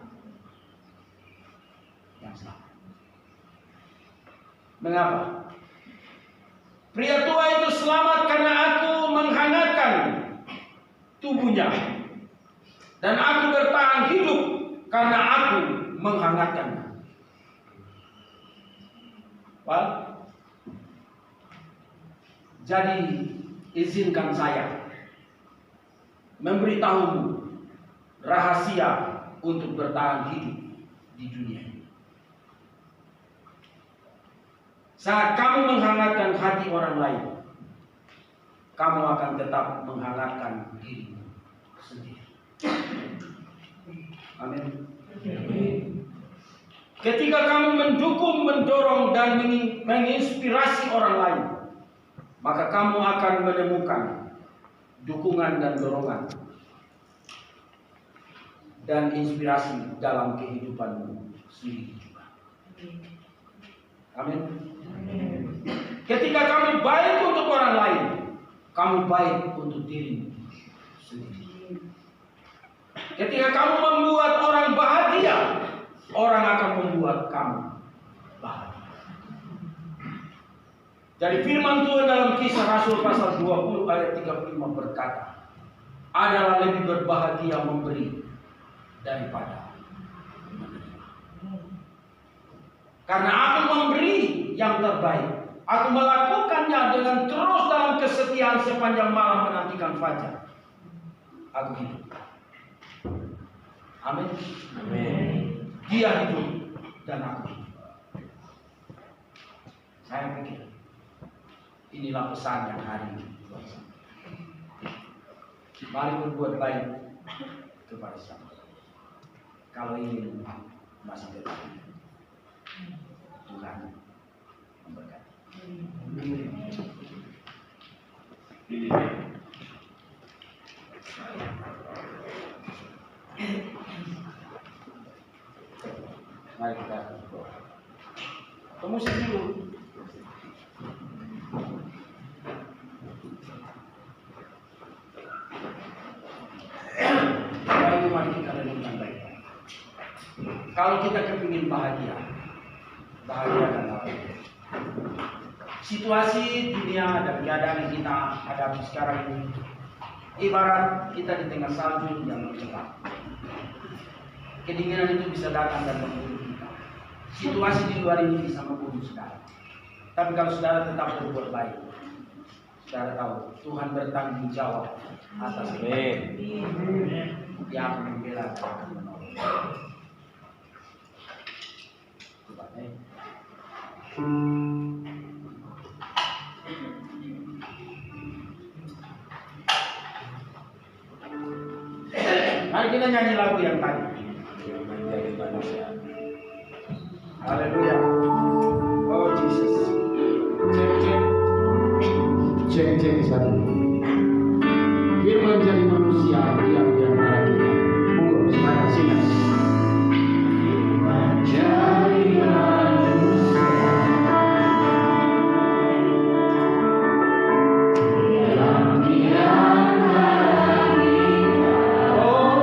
yang selamat. Mengapa? Pria tua itu selamat karena aku menghangatkan tubuhnya. Dan aku bertahan hidup karena aku menghangatkannya. Well, jadi izinkan saya memberitahumu rahasia untuk bertahan hidup di dunia ini. Saat kamu menghangatkan hati orang lain, kamu akan tetap menghangatkan dirimu sendiri. Amin. Ketika kamu mendukung, mendorong, dan menginspirasi orang lain, maka kamu akan menemukan dukungan dan dorongan dan inspirasi dalam kehidupanmu sendiri juga. Amin. Ketika kamu baik untuk orang lain, kamu baik untuk dirimu sendiri. Ketika kamu membuat orang bahagia, orang akan membuat kamu bahagia. Jadi firman Tuhan dalam Kisah Rasul pasal 20 ayat 35 berkata, adalah lebih berbahagia memberi daripada menerima. Karena aku memberi yang terbaik. Aku melakukannya dengan terus dalam kesetiaan sepanjang malam menantikan fajar. Aku hidup. Amin. Amin. Dia hidup dan aku. Saya pikir inilah pesan yang hari ini. Mari berbuat baik kepada siapa. Kalau ingin masih tetap Tuhan memberkati. Mari kita berdoa. Musik dulu. Baik, mari kita renungkan baik. Kalau kita kepingin bahagia dan bahagia. Situasi dunia dan keadaan yang kita hadapi sekarang ini ibarat kita di tengah salju yang mencekam. Kedinginan itu bisa datang dan membunuh kita. Situasi di luar ini bisa membunuh saudara. Tapi kalau saudara tetap berbuat baik, saudara tahu Tuhan bertanggung jawab atas itu. Dia akan membela dan akan menolong. Mari kita nyanyi lagu yang tadi. Yang menjadi manusia. Haleluya. Oh Jesus. Cek satu. Dia menjadi manusia yang di antara kita. Monggo sekarang sini. Menjadi manusia. Yang di antara kita. Oh.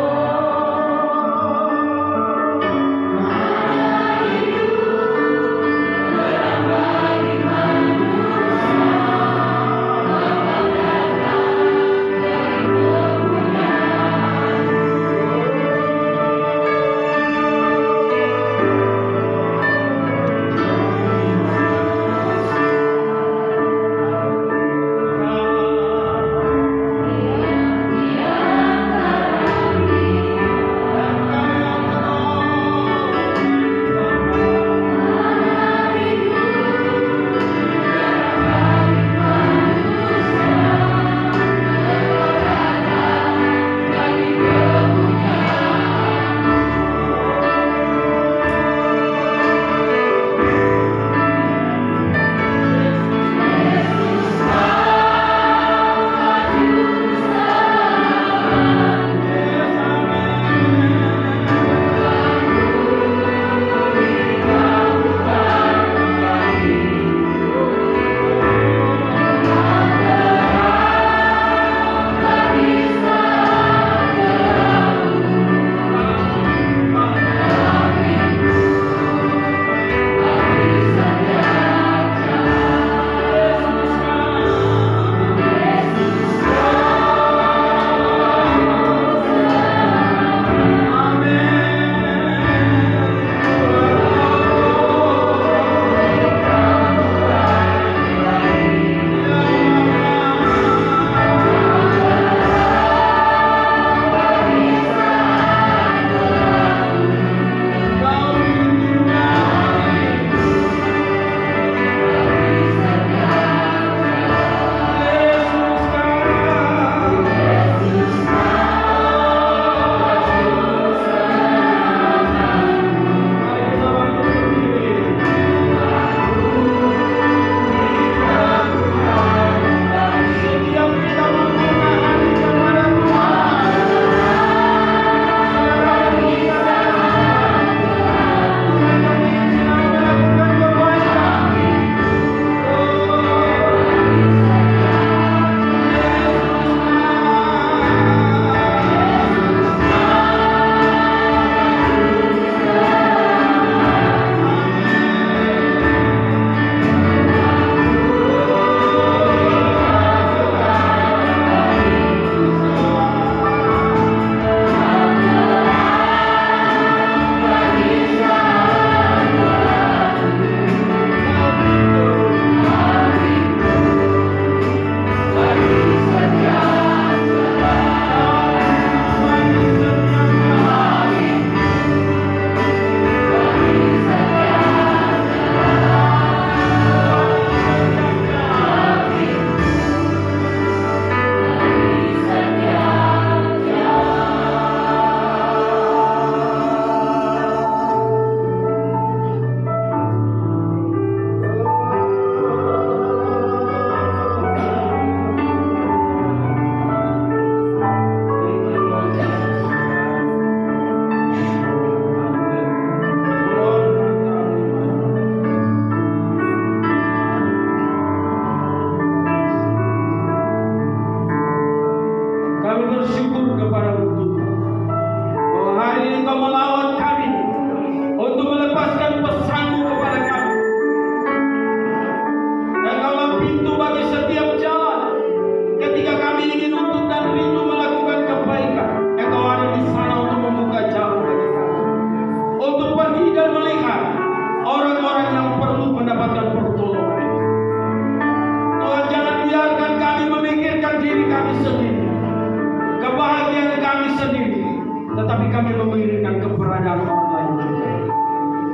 kami memikirkan keberadaan orang lain.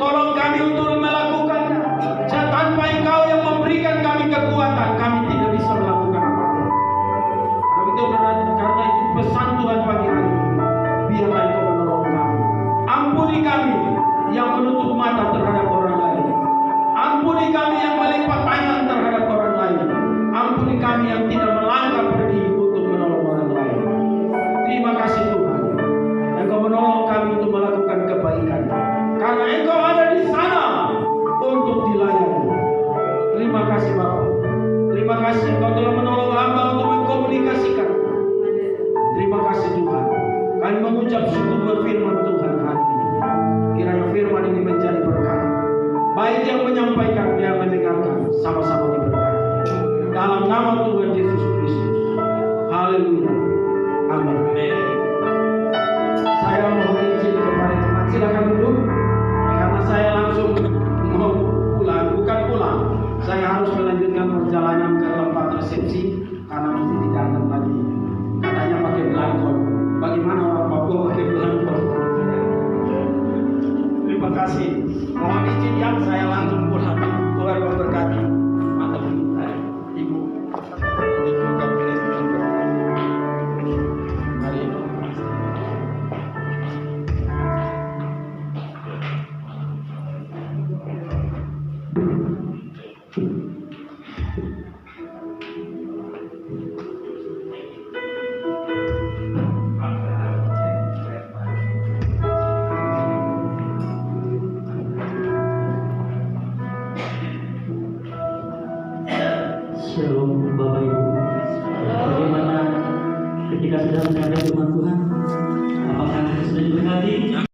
Tolong kami untuk melakukannya. Tanpa Engkau yang memberikan kami kekuatan, kami tidak bisa melakukan apa-apa. Karena itu pesan Tuhan pagi hari ini, biarlah Engkau menolong kami. Ampuni kami yang menutup mata terhadap orang lain. Ampuni kami yang melipat tangan terhadap orang lain. Ampuni kami yang tidak melangkah pergi untuk menolong orang lain. Terima kasih Tuhan, Engkau menolong kami untuk melakukan kebaikan. Karena Engkau ada di sana untuk dilayani. Terima kasih Bapak. Terima kasih Engkau telah menolong hamba untuk mengkomunikasikan. Terima kasih Tuhan. Kami mengucap syukur buat firman Tuhan hari ini. Kiranya firman ini menjadi berkat. Baik yang menyampaikan, yang mendengarkan, sama-sama diberkati. Dalam nama Tuhan Yesus Kristus. Haleluya. Amin. Saya mohon izin kepada jemaat, silakan duduk. Karena saya langsung mau pulang, bukan pulang. Saya harus melanjutkan perjalanan ke tempat resepsi karena mesti didatang lagi. Katanya pakai belangkon. Bagaimana orang Papua pakai belangkon? Terima kasih. Mohon izin ya, saya langsung pulang. Tuhan memberkati. Mantap Ibu. Ibu God bless you. Hari ini. Shalom Bapak Ibu. Bagaimana ketika sudah mendengar firman Tuhan? Apakah sudah diberkati?